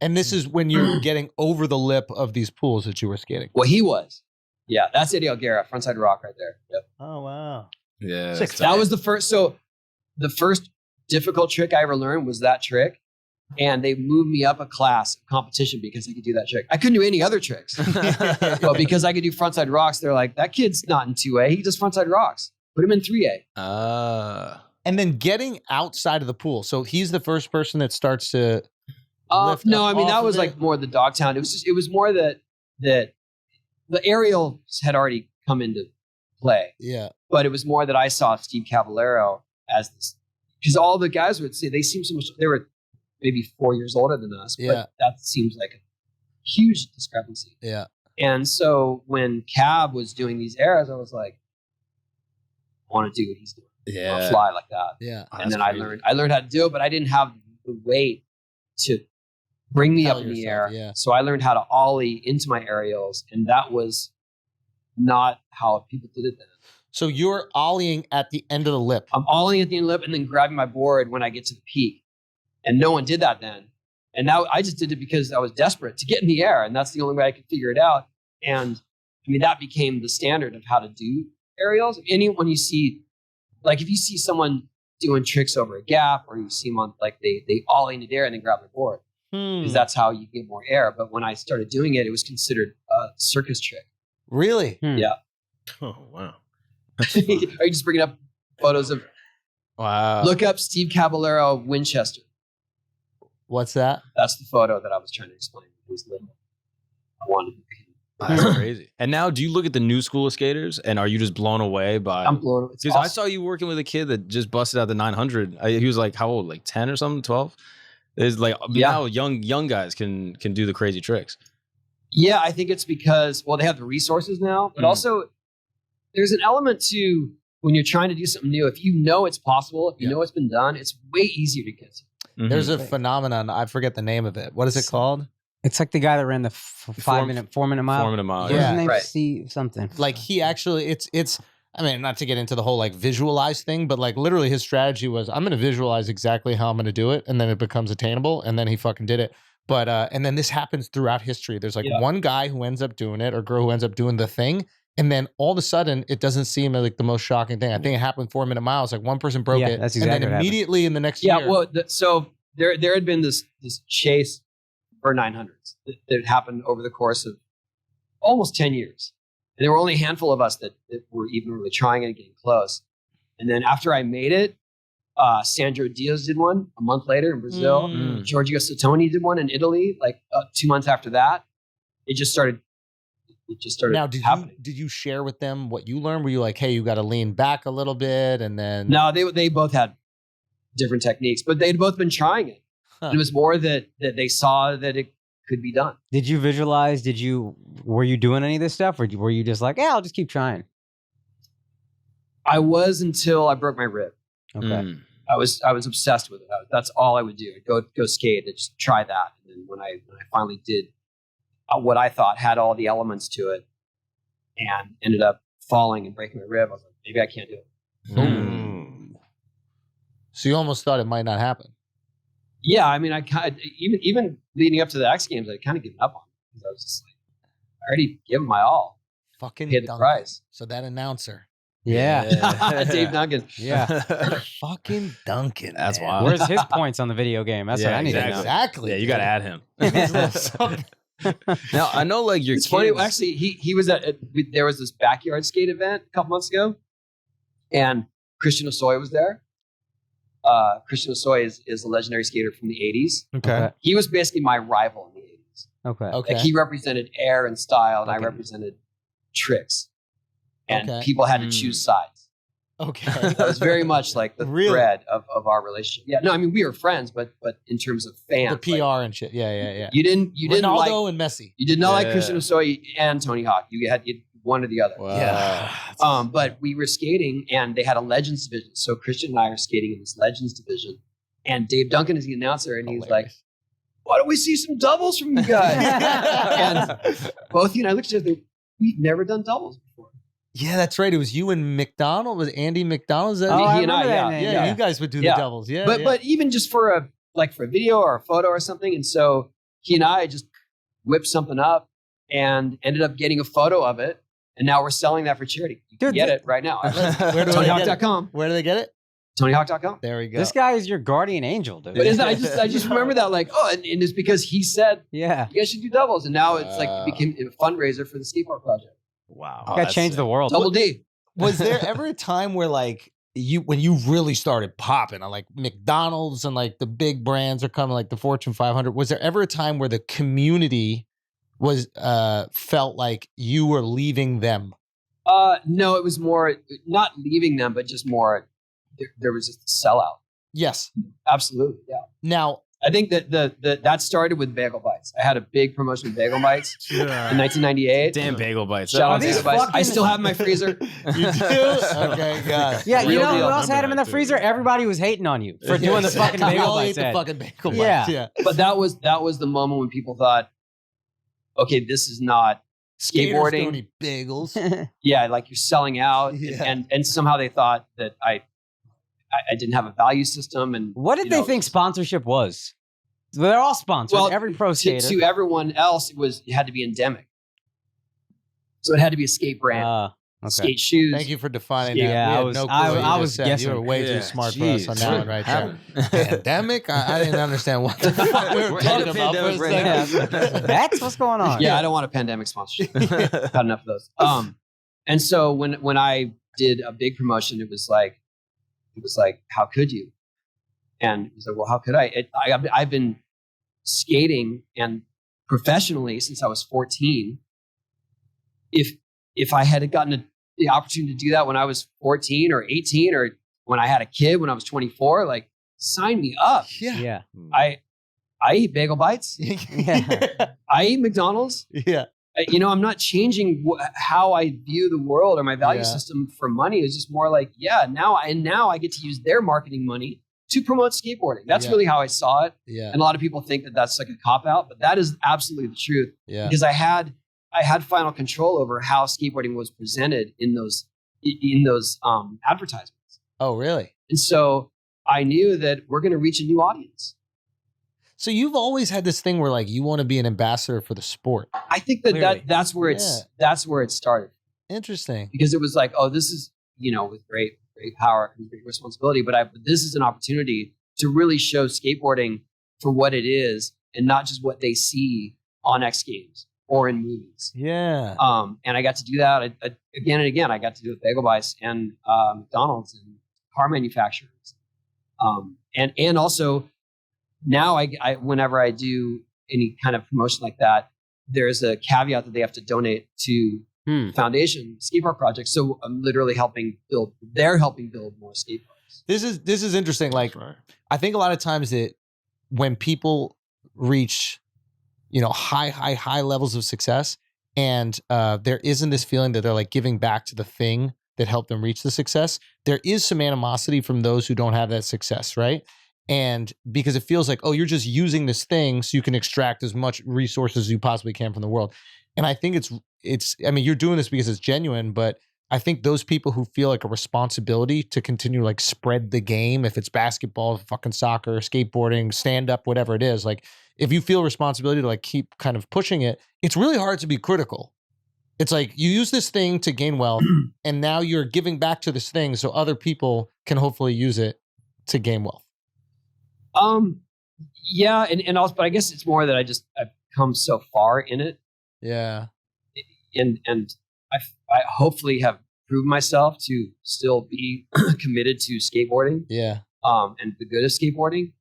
And this is when you're getting over the lip of these pools that you were skating. Well, he was. Yeah, that's Eddie Alguera, frontside rock right there. Yep. Oh, wow. Yeah. That was the first. So the first difficult trick I ever learned was that trick. And they moved me up a class competition because I could do that trick. I couldn't do any other tricks. But because I could do frontside rocks, they're like, that kid's not in 2A. He does frontside rocks. Put him in 3A. And then getting outside of the pool. So he's the first person that starts to lift no, up I mean, off that of was it. like more the Dogtown. It was more that the aerials had already come into play. Yeah. But it was more that I saw Steve Cavallero as this, because all the guys would say they seemed so much, they were maybe 4 years older than us, but Yeah. that seems like a huge discrepancy. Yeah. And so when Cab was doing these eras, I was like, want to do what he's doing. Yeah. Or fly like that. Yeah. Oh, And that's then crazy. I learned how to do it, but I didn't have the weight to bring me Propel up in the yourself, air. yeah. So I learned how to ollie into my aerials, and that was not how people did it then. So you're ollieing at the end of the lip. I'm ollieing at the end lip and then grabbing my board when I get to the peak. And no one did that then. And now I just did it because I was desperate to get in the air, and that's the only way I could figure it out. And I mean, that became the standard of how to do aerials. When you see, like if you see someone doing tricks over a gap, or you see them on, like they ollie into the air and then grab the board, because that's how you get more air. But when I started doing it, it was considered a circus trick. Really? Yeah. Oh, wow. Are you just bringing up photos of, Wow. look up Steve Caballero Winchester. What's that? That's the photo that I was trying to explain. It was little. I wanted to be. That's crazy. And now, do you look at the new school of skaters, and are you just blown away by? I'm blown away. It's Because I awesome. saw you working with a kid that just busted out the 900. He was like, how old? Like 10 or something? 12? It's like now young guys can do the crazy tricks. Yeah, I think it's because, well, they have the resources now, but also there's an element to when you're trying to do something new. If you know it's possible, if you know it's been done, it's way easier to get to. Mhm. There's a phenomenon. I forget the name of it. What is it called? It's like the guy that ran the 4 minute mile. 4 minute mile. What's his Yeah. name? Right. See something. Like he actually, it's. I mean, not to get into the whole like visualize thing, but like literally his strategy was, I'm going to visualize exactly how I'm going to do it, and then it becomes attainable, and then he fucking did it. But and then this happens throughout history. There's like one guy who ends up doing it, or girl who ends up doing the thing, and then all of a sudden it doesn't seem like the most shocking thing. I think it happened 4 minute miles. Like one person broke Yeah, it, that's and exactly then what happened. immediately in the next Yeah, year, well, so there had been this chase for 900s that happened over the course of almost 10 years. And there were only a handful of us that were even really trying and getting close. And then after I made it, Sandro Diaz did one a month later in Brazil. Mm. Giorgio Sattoni did one in Italy, like 2 months after that. It just started now happening. did you share with them what you learned? Were you like, hey, you got to lean back a little bit, and then No, they both had different techniques, but they'd both been trying it. Huh. And it was more that they saw that it could be done. Did you visualize? Were you doing any of this stuff, or were you just like, yeah, I'll just keep trying? I was until I broke my rib. Okay. Mm. I was obsessed with it. That's all I would do. I'd go skate and just try that. And then when I finally did what I thought had all the elements to it, and ended up falling and breaking my rib, I was like, maybe I can't do it. Mm. so you almost thought it might not happen. Yeah, I mean, I kind of, even leading up to the X Games, I kind of given up on it because I was just like, I already given my all. Fucking Paid the Duncan. price. So that announcer, Yeah. Dave Duncan. Yeah. fucking Duncan. That's man. wild. Where's his points on the video game? That's what I need to know. Exactly. Yeah, you got to add him. Something. Now, I know like your It's kids. funny. Actually, he was there was this backyard skate event a couple months ago, and Christian Osoy was there. Christian Osoy is a legendary skater from the 80s. Okay. He was basically my rival in the 80s. Okay. Okay. Like he represented air and style, and I Okay. represented tricks. And Okay. people had to choose sides. Okay. That was very much like the Really? thread of our relationship. Yeah, no, I mean we were friends, but in terms of fans, The PR like, and shit. Yeah. you didn't Ronaldo like and Messi. you did not like Yeah. Christian Osoy and Tony Hawk. You had one or the other. Wow. Yeah. But we were skating, and they had a Legends division. So Christian and I are skating in this Legends division, and Dave Duncan is the announcer, and he's like, Hilarious. "Why don't we see some doubles from you guys?" And both you and I looked at each other. We've never done doubles before. Yeah, that's right. It was you and McDonald. Was Andy McDonald? Is that Oh, He and I, remember that yeah. name. yeah, you guys would do Yeah. the doubles. Yeah. But yeah. but even just for a video or a photo or something, and so he and I just whipped something up and ended up getting a photo of it, and now we're selling that for charity. You can Dude, get it right now. Where do they get it? TonyHawk.com. Where do they get it? TonyHawk.com. There we go. This guy is your guardian angel, dude. But isn't I just remember that like and it's because he said Yeah. you guys should do doubles, and now it's like Wow. it became a fundraiser for the skateboard project. Wow. You gotta change the world. Double D. Was there ever a time where like when you really started popping on like McDonald's and like the big brands are coming, like the Fortune 500? Was there ever a time where the community was felt like you were leaving them? No, it was more not leaving them, but just more. There was just a sellout. Yes. Absolutely, yeah. Now, I think that that started with Bagel Bites. I had a big promotion with Bagel Bites in 1998. Damn bagel bites. Shout out These Bagel Bites. I fucking- still have in my freezer. You do? Okay, got it. Yeah, you Real know who deal. else had them in the Remember that, freezer? Everybody was hating on you for doing the fucking We bagel all ate bites. the ad. fucking bagel Yeah. bites. Yeah. But that was the moment when people thought, okay, this is not Skaters don't skateboarding. eat bagels. Yeah, like you're selling out, Yeah. and somehow they thought that I didn't have a value system. And What did you they know, think sponsorship was? They're all sponsored. Well, Every pro skater. to everyone else, it had to be endemic. So it had to be a skate brand, Okay. skate shoes. Thank you for defining Yeah, that. We I had was- no clue I- what you I just was said. guessing. You were way Yeah, too smart for us on jeez. that one right there. Happened. Pandemic? I didn't understand what the fuck we were We're talking in a about for a pandemic right second. That's what's going on. Yeah, I don't want a pandemic sponsorship. I've had enough of those. And so when I did a big promotion, it was like, how could you? And it was like, well, how could I? I've been skating and professionally since I was 14. If I had gotten the opportunity to do that when I was 14 or 18, or when I had a kid when I was 24, like sign me up. Yeah. Yeah. I eat bagel bites. Yeah. I eat McDonald's. Yeah. I'm not changing how I view the world or my value Yeah. system for money. It's just more like, now I get to use their marketing money to promote skateboarding. That's Yeah. really how I saw it. Yeah. And a lot of people think that that's like a cop out, but that is absolutely the truth. Yeah. Because I had final control over how skateboarding was presented in those advertisements. Oh, really? And so I knew that we're going to reach a new audience. So you've always had this thing where like you want to be an ambassador for the sport. I think that, Clearly. that's where it started. Interesting. Because it was like, oh, this is, with great power and great responsibility, but this is an opportunity to really show skateboarding for what it is and not just what they see on X Games or in movies. Yeah. And I got to do that again and again. I got to do it with Bagel Bites and McDonald's and car manufacturers. And also now I whenever I do any kind of promotion like that, there's a caveat that they have to donate to foundation skate park project. So I'm literally helping build more skate parks. This is interesting. Like, I think a lot of times that when people reach, high levels of success, and there isn't this feeling that they're like giving back to the thing that helped them reach the success, there is some animosity from those who don't have that success, right? And because it feels like, oh, you're just using this thing so you can extract as much resources as you possibly can from the world. And I think you're doing this because it's genuine, but I think those people who feel like a responsibility to continue like spread the game, if it's basketball, fucking soccer, skateboarding, stand up, whatever it is, like if you feel responsibility to like keep kind of pushing it, it's really hard to be critical. It's like you use this thing to gain wealth and now you're giving back to this thing so other people can hopefully use it to gain wealth. Yeah, and also, but I guess it's more that I've come so far in it. Yeah. And I hopefully have proven myself to still be committed to skateboarding. Yeah. And the good of skateboarding.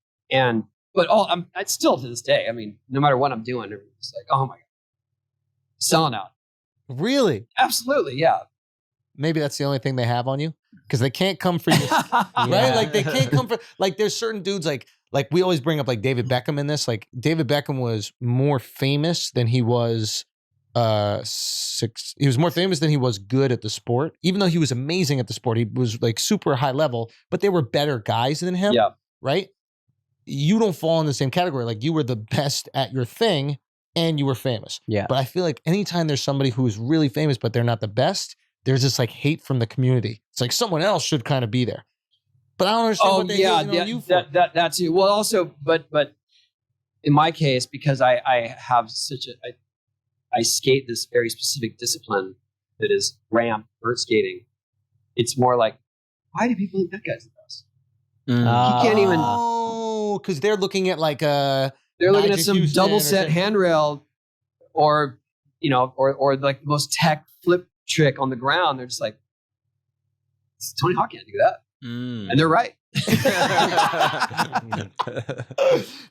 But I still to this day, I mean, no matter what I'm doing, it's like, oh my God, selling out. Really? Absolutely. Yeah. Maybe that's the only thing they have on you because they can't come for you. Right? Like they can't come for, like there's certain dudes like we always bring up like David Beckham in this. Like David Beckham was more famous than he was he was more famous than he was good at the sport. Even though he was amazing at the sport, he was like super high level, but they were better guys than him. Yeah. Right? You don't fall in the same category. Like you were the best at your thing and you were famous. Yeah. But I feel like anytime there's somebody who is really famous, but they're not the best, there's this like hate from the community. It's like someone else should kind of be there. But I don't understand what they hate on you for. That too. Well, also, but in my case, because I have I skate this very specific discipline that is ramp vert skating. It's more like, why do people think that guy's the best? He can't even. Oh, because they're looking at like They're looking at Nigel some Houston double or set something. handrail, or like the most tech flip trick on the ground. They're just like, Tony Hawk can't do that, and they're right.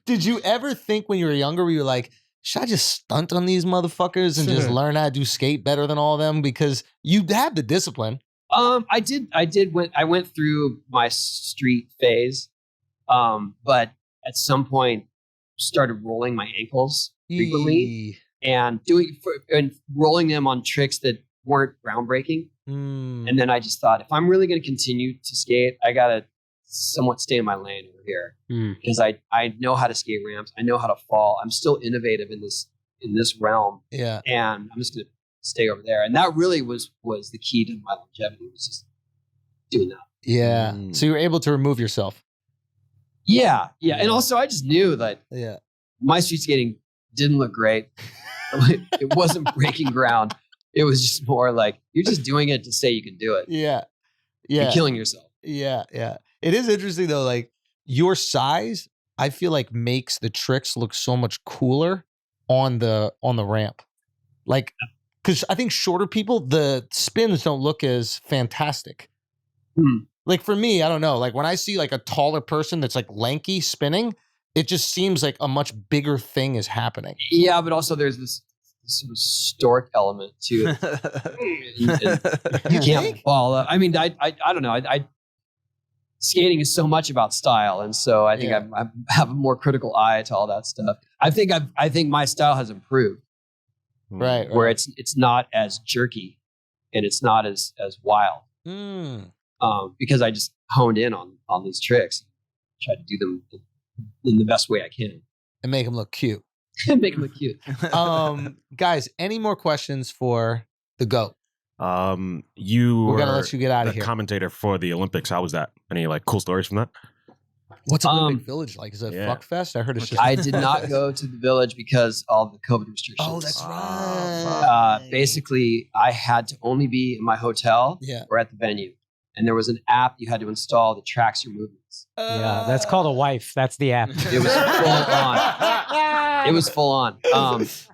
Did you ever think when you were younger, where you were like, should I just stunt on these motherfuckers and just learn how to do skate better than all of them? Because you have the discipline. I went through my street phase, but at some point started rolling my ankles frequently Eee. and rolling them on tricks that weren't groundbreaking. And then I just thought, if I'm really going to continue to skate, I got to somewhat stay in my lane over here because I know how to skate ramps. I know how to fall. I'm still innovative in this realm. Yeah. And I'm just going to stay over there. And that really was the key to my longevity, was just doing that. Yeah. So you were able to remove yourself. Yeah. And also I just knew that my street skating didn't look great. It wasn't breaking ground. It was just more like, you're just doing it to say you can do it. Yeah. You're killing yourself. Yeah. It is interesting though, like your size, I feel like makes the tricks look so much cooler on the ramp. Like, because I think shorter people, the spins don't look as fantastic. Like for me, I don't know. Like when I see like a taller person that's like lanky spinning, it just seems like a much bigger thing is happening. Yeah, but also there's this sort of stork element to it. You can't fall up. I mean, I don't know. Skating is so much about style, and so I think I have a more critical eye to all that stuff. I think my style has improved, right? Where it's not as jerky, and it's not as wild, because I just honed in on these tricks, try to do them in the best way I can, and make them look cute. Make them look cute. Guys, any more questions for the GOAT? You We're were gonna let you get out of the here. commentator for the Olympics. How was that? Any like cool stories from that? What's Olympic Village like? Is it fuck fest? I heard it's just. I did not go to the village because all the COVID restrictions. Oh, that's right. Basically, I had to only be in my hotel or at the venue, and there was an app you had to install that tracks your movements. Yeah, that's called a wife. That's the app. It was full on. It was full on.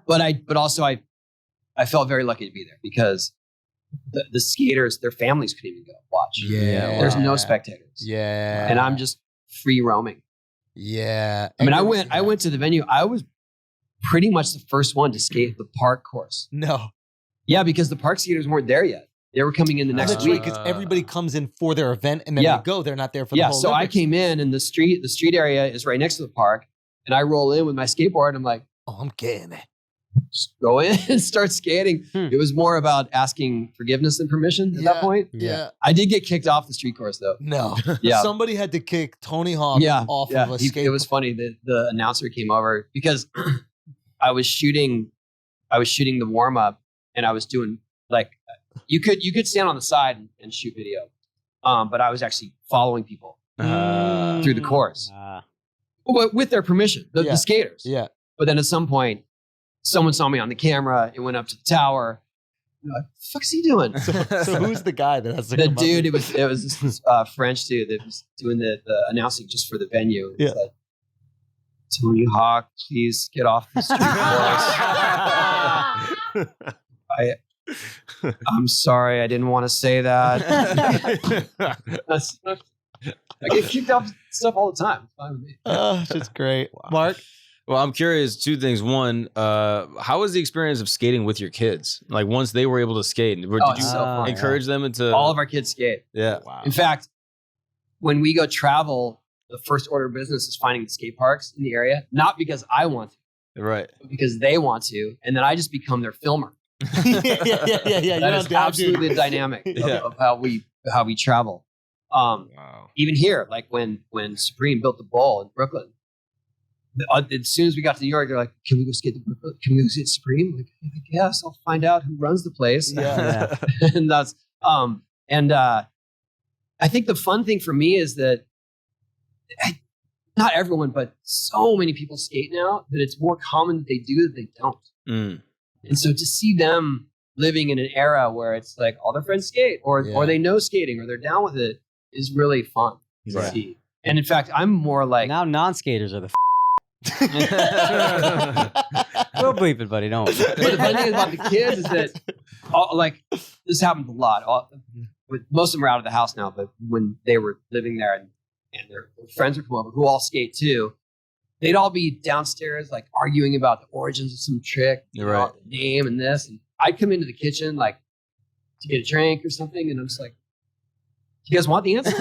But also I felt very lucky to be there because the skaters, their families couldn't even go watch. Yeah. There's no spectators. Yeah. And I'm just free roaming. Yeah. I mean, I went to the venue. I was pretty much the first one to skate the park course. No. Yeah, because the park skaters weren't there yet. They were coming in the next week. Because everybody comes in for their event and then they go. They're not there for the whole so Olympics. I came in and the street area is right next to the park. And I roll in with my skateboard and I'm like, oh, I'm getting it. Just go in and start skating. It was more about asking forgiveness than permission at that point. Yeah. I did get kicked off the street course though. No. Yeah. Somebody had to kick Tony Hawk off of a skateboard. It was funny that the announcer came over because I was shooting the warm up and I was doing like, you could stand on the side and shoot video. But I was actually following people through the course. With their permission, the skaters. Yeah. But then at some point, someone saw me on the camera. It went up to the tower. Like, what the fuck is he doing? So who's the guy that has to the come dude? up? It was this French dude that was doing the announcing just for the venue. Yeah. Like, Tony Hawk, please get off the street course. I'm sorry, I didn't want to say that. I get kicked off stuff all the time. It's fine with me. Oh, shit's great. Mark? Well, I'm curious, two things. One, how was the experience of skating with your kids? Like once they were able to skate, did you so fun. encourage them into All of our kids skate. Yeah. Wow. In fact, when we go travel, the first order of business is finding the skate parks in the area. Not because I want to, Right. but because they want to, and then I just become their filmer. Yeah. That is absolutely the dynamic of how we travel. Even here, like when Supreme built the bowl in Brooklyn, as soon as we got to New York, they're like, "Can we go skate Brooklyn? Can we go skate Supreme?" Like, yes, I'll find out who runs the place. Yeah. And that's I think the fun thing for me is that not everyone, but so many people skate now that it's more common that they do than they don't. And so to see them living in an era where it's like all their friends skate or they know skating or they're down with it is really fun to see. And in fact, I'm more like now non-skaters are the we'll bleep it, buddy. Don't. But the funny thing about the kids is that like this happens a lot. Most of them are out of the house now, but when they were living there and their friends would come over who all skate too, they'd all be downstairs like arguing about the origins of some trick, the name and this. And I'd come into the kitchen like to get a drink or something, and I'm just like, You guys want the answer?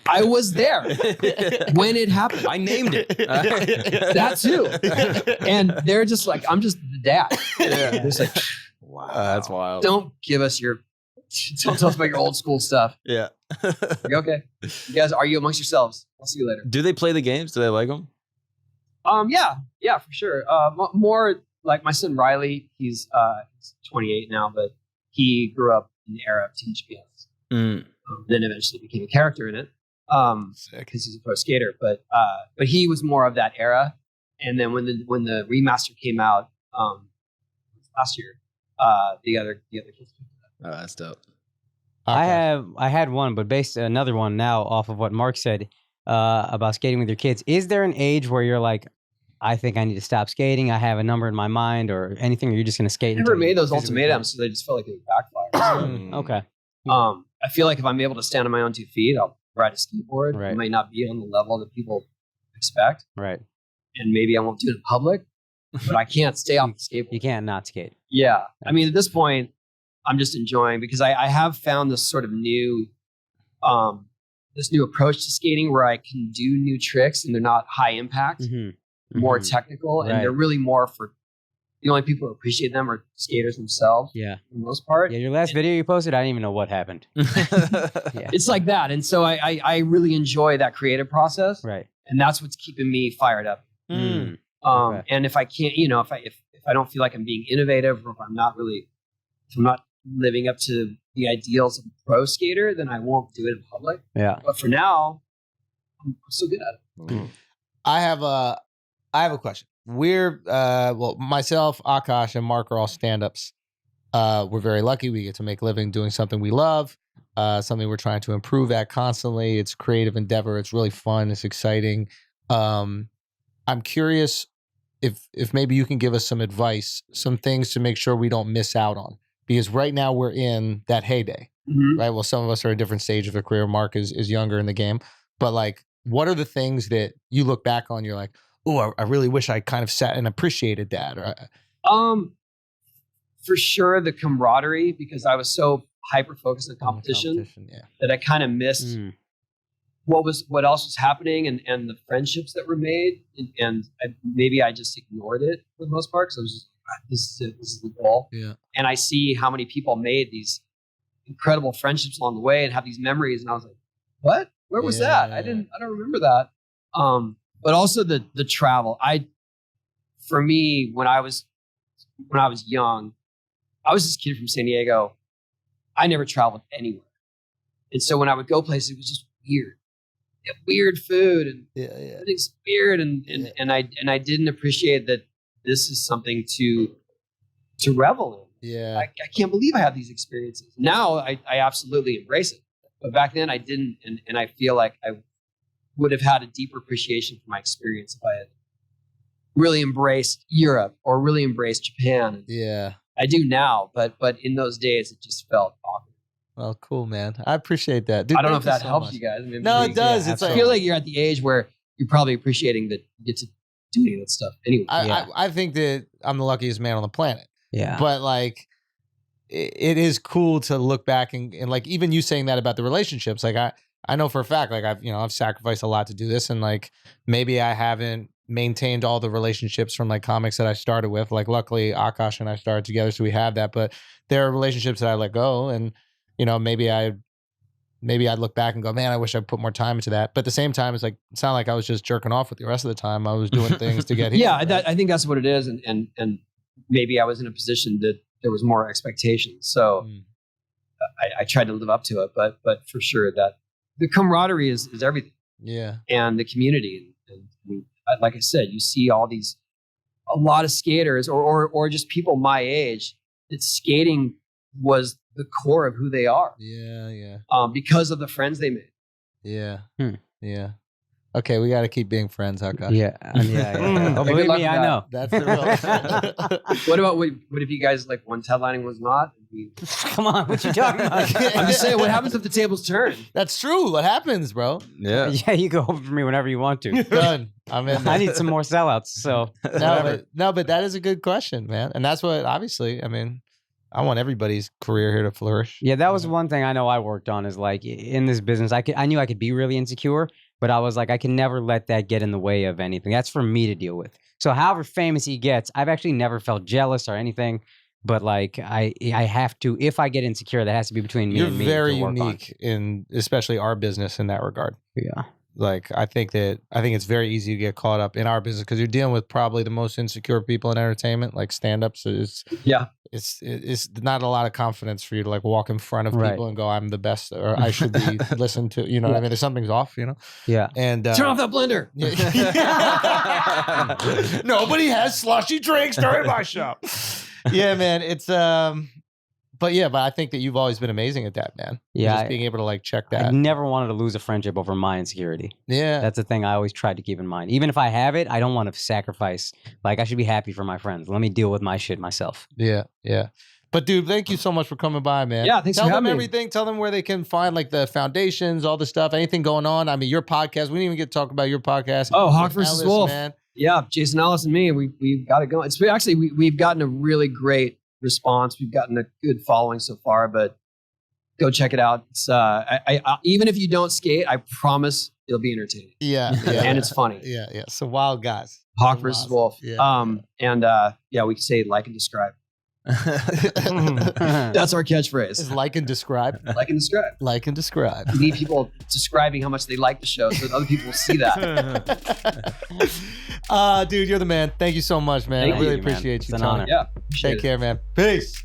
I was there when it happened. I named it. That too. And they're just like, I'm just the dad. Yeah. They're just like, Wow, that's wild. don't tell us about your old school stuff. Yeah. Like, okay. You guys argue amongst yourselves. I'll see you later. Do they play the games? Do they like them? Yeah, for sure. More like my son Riley. He's 28 now, but he grew up in the era of Teenage PS. Then eventually became a character in it because he's a pro skater. But he was more of that era. And then when the remaster came out last year, the other kids. Oh, that's dope. I had one, but based another one now off of what Mark said about skating with your kids. Is there an age where you're like, I think I need to stop skating. I have a number in my mind, or anything. Or you're just going to skate. I never made those ultimatums, so they just felt like they would backfire. Okay. I feel like if I'm able to stand on my own 2 feet, I'll ride a skateboard. Right. It might not be on the level that people expect, Right. and maybe I won't do it in public. But I can't stay off the skateboard. You can't not skate. Yeah, I mean, at this point, I'm just enjoying because I have found this sort of new, this new approach to skating where I can do new tricks and they're not high impact. More technical, and they're really more for the only people who appreciate them are skaters themselves. Yeah, for the most part. Yeah, your last video you posted, I didn't even know what happened. Yeah. It's like that, and so I really enjoy that creative process, Right. and that's what's keeping me fired up. Okay. And if I can't, if I don't feel like I'm being innovative, or if I'm not living up to the ideals of a pro skater, then I won't do it in public. Yeah. But for now, I'm so good at it. I have a question. We're myself, Akaash, and Mark are all stand-ups. We're very lucky. We get to make a living doing something we love, something we're trying to improve at constantly. It's a creative endeavor. It's really fun. It's exciting. I'm curious if maybe you can give us some advice, some things to make sure we don't miss out on. Because right now we're in that heyday, right? Well, some of us are at a different stage of their career. Mark is younger in the game. But like, what are the things that you look back on, you're like, oh, I really wish I kind of sat and appreciated that? Or, for sure, the camaraderie, because I was so hyper-focused on competition that I kind of missed what else was happening and the friendships that were made. And maybe I just ignored it for the most part, because I was just, this is it. This is the goal. Yeah. And I see how many people made these incredible friendships along the way and have these memories. And I was like, what? Where was that? I don't remember that. But also the travel. For me, when I was young, I was this kid from San Diego. I never traveled anywhere. And so when I would go places, it was just weird. Weird food and everything's weird. And I didn't appreciate that this is something to revel in. Yeah. I can't believe I have these experiences. Now I absolutely embrace it. But back then I didn't. And I feel like I would have had a deeper appreciation for my experience if I had really embraced Europe or really embraced Japan. Yeah. I do now, but in those days it just felt awkward. Well, cool, man. I appreciate that. Dude, I don't know if that helps you guys. No, it does. It's I feel like you're at the age where you're probably appreciating that you get to do any of that stuff anyway. I think that I'm the luckiest man on the planet. Yeah. But like, it is cool to look back and like, even you saying that about the relationships, like I know for a fact, like I've sacrificed a lot to do this, and like maybe I haven't maintained all the relationships from like comics that I started with. Like luckily Akaash and I started together, so we have that. But there are relationships that I let go, and maybe I'd look back and go, man, I wish I put more time into that. But at the same time, it's not like I was just jerking off with the rest of the time. I was doing things to get here. Yeah, right? I think that's what it is, and maybe I was in a position that there was more expectations, so I tried to live up to it. But for sure, that the camaraderie is everything. Yeah, and the community, and like I said, you see a lot of skaters or just people my age that skating was the core of who they are. Yeah. Because of the friends they made. Yeah. Yeah. Okay, we got to keep being friends, Akaash. Yeah. Oh, believe me, I know. That's the real. What if you guys like one headlining was not? Come on, what you talking about? I'm just saying, what happens if the tables turn? That's true. What happens, bro? Yeah. Yeah, you go over for me whenever you want to. Done. I'm in. I need some more sellouts. So no, but that is a good question, man. And that's what, obviously, I mean, I want everybody's career here to flourish. Yeah, that was one thing I know I worked on is like in this business, I knew I could be really insecure, but I was like, I can never let that get in the way of anything. That's for me to deal with. So however famous he gets, I've actually never felt jealous or anything, but like I have to, if I get insecure, that has to be between me You're and me. very to work unique in especially our business in that regard. on. Yeah. Like I think it's very easy to get caught up in our business because you're dealing with probably the most insecure people in entertainment, like stand-ups. It's not a lot of confidence for you to like walk in front of people and go, I'm the best, or I should be listened to. You know what I mean? There's something's off, you know? Yeah. And Turn off that blender. Nobody has slushy drinks during my show. Yeah, man. It's but I think that you've always been amazing at that, man. Yeah. Just being able to like check I that. never wanted to lose a friendship over my insecurity. Yeah. That's the thing I always tried to keep in mind. Even if I have it, I don't want to sacrifice. Like I should be happy for my friends. Let me deal with my shit myself. Yeah. But dude, thank you so much for coming by, man. Yeah, thanks for Tell them having me. everything. Tell them where they can find like the foundations, all the stuff, anything going on. I mean, your podcast. We didn't even get to talk about your podcast. Oh, Hawk with versus Ellis, Wolf. man. Yeah, Jason Ellis and me, we've got it going. It's actually we've gotten a really great response. We've gotten a good following so far, but go check it out. It's I even if you don't skate, I promise it'll be entertaining. Yeah. And it's funny. Yeah. So wild guys. Hawk versus Wolf. Yeah. We can say like and describe. That's our catchphrase. Is like and describe. Like and describe. Like and describe. We need people describing how much they like the show so that other people will see that. Dude, you're the man. Thank you so much, man. Thank I really you, man. appreciate It's you. an Tony. honor. Yeah. Take care, man. Peace.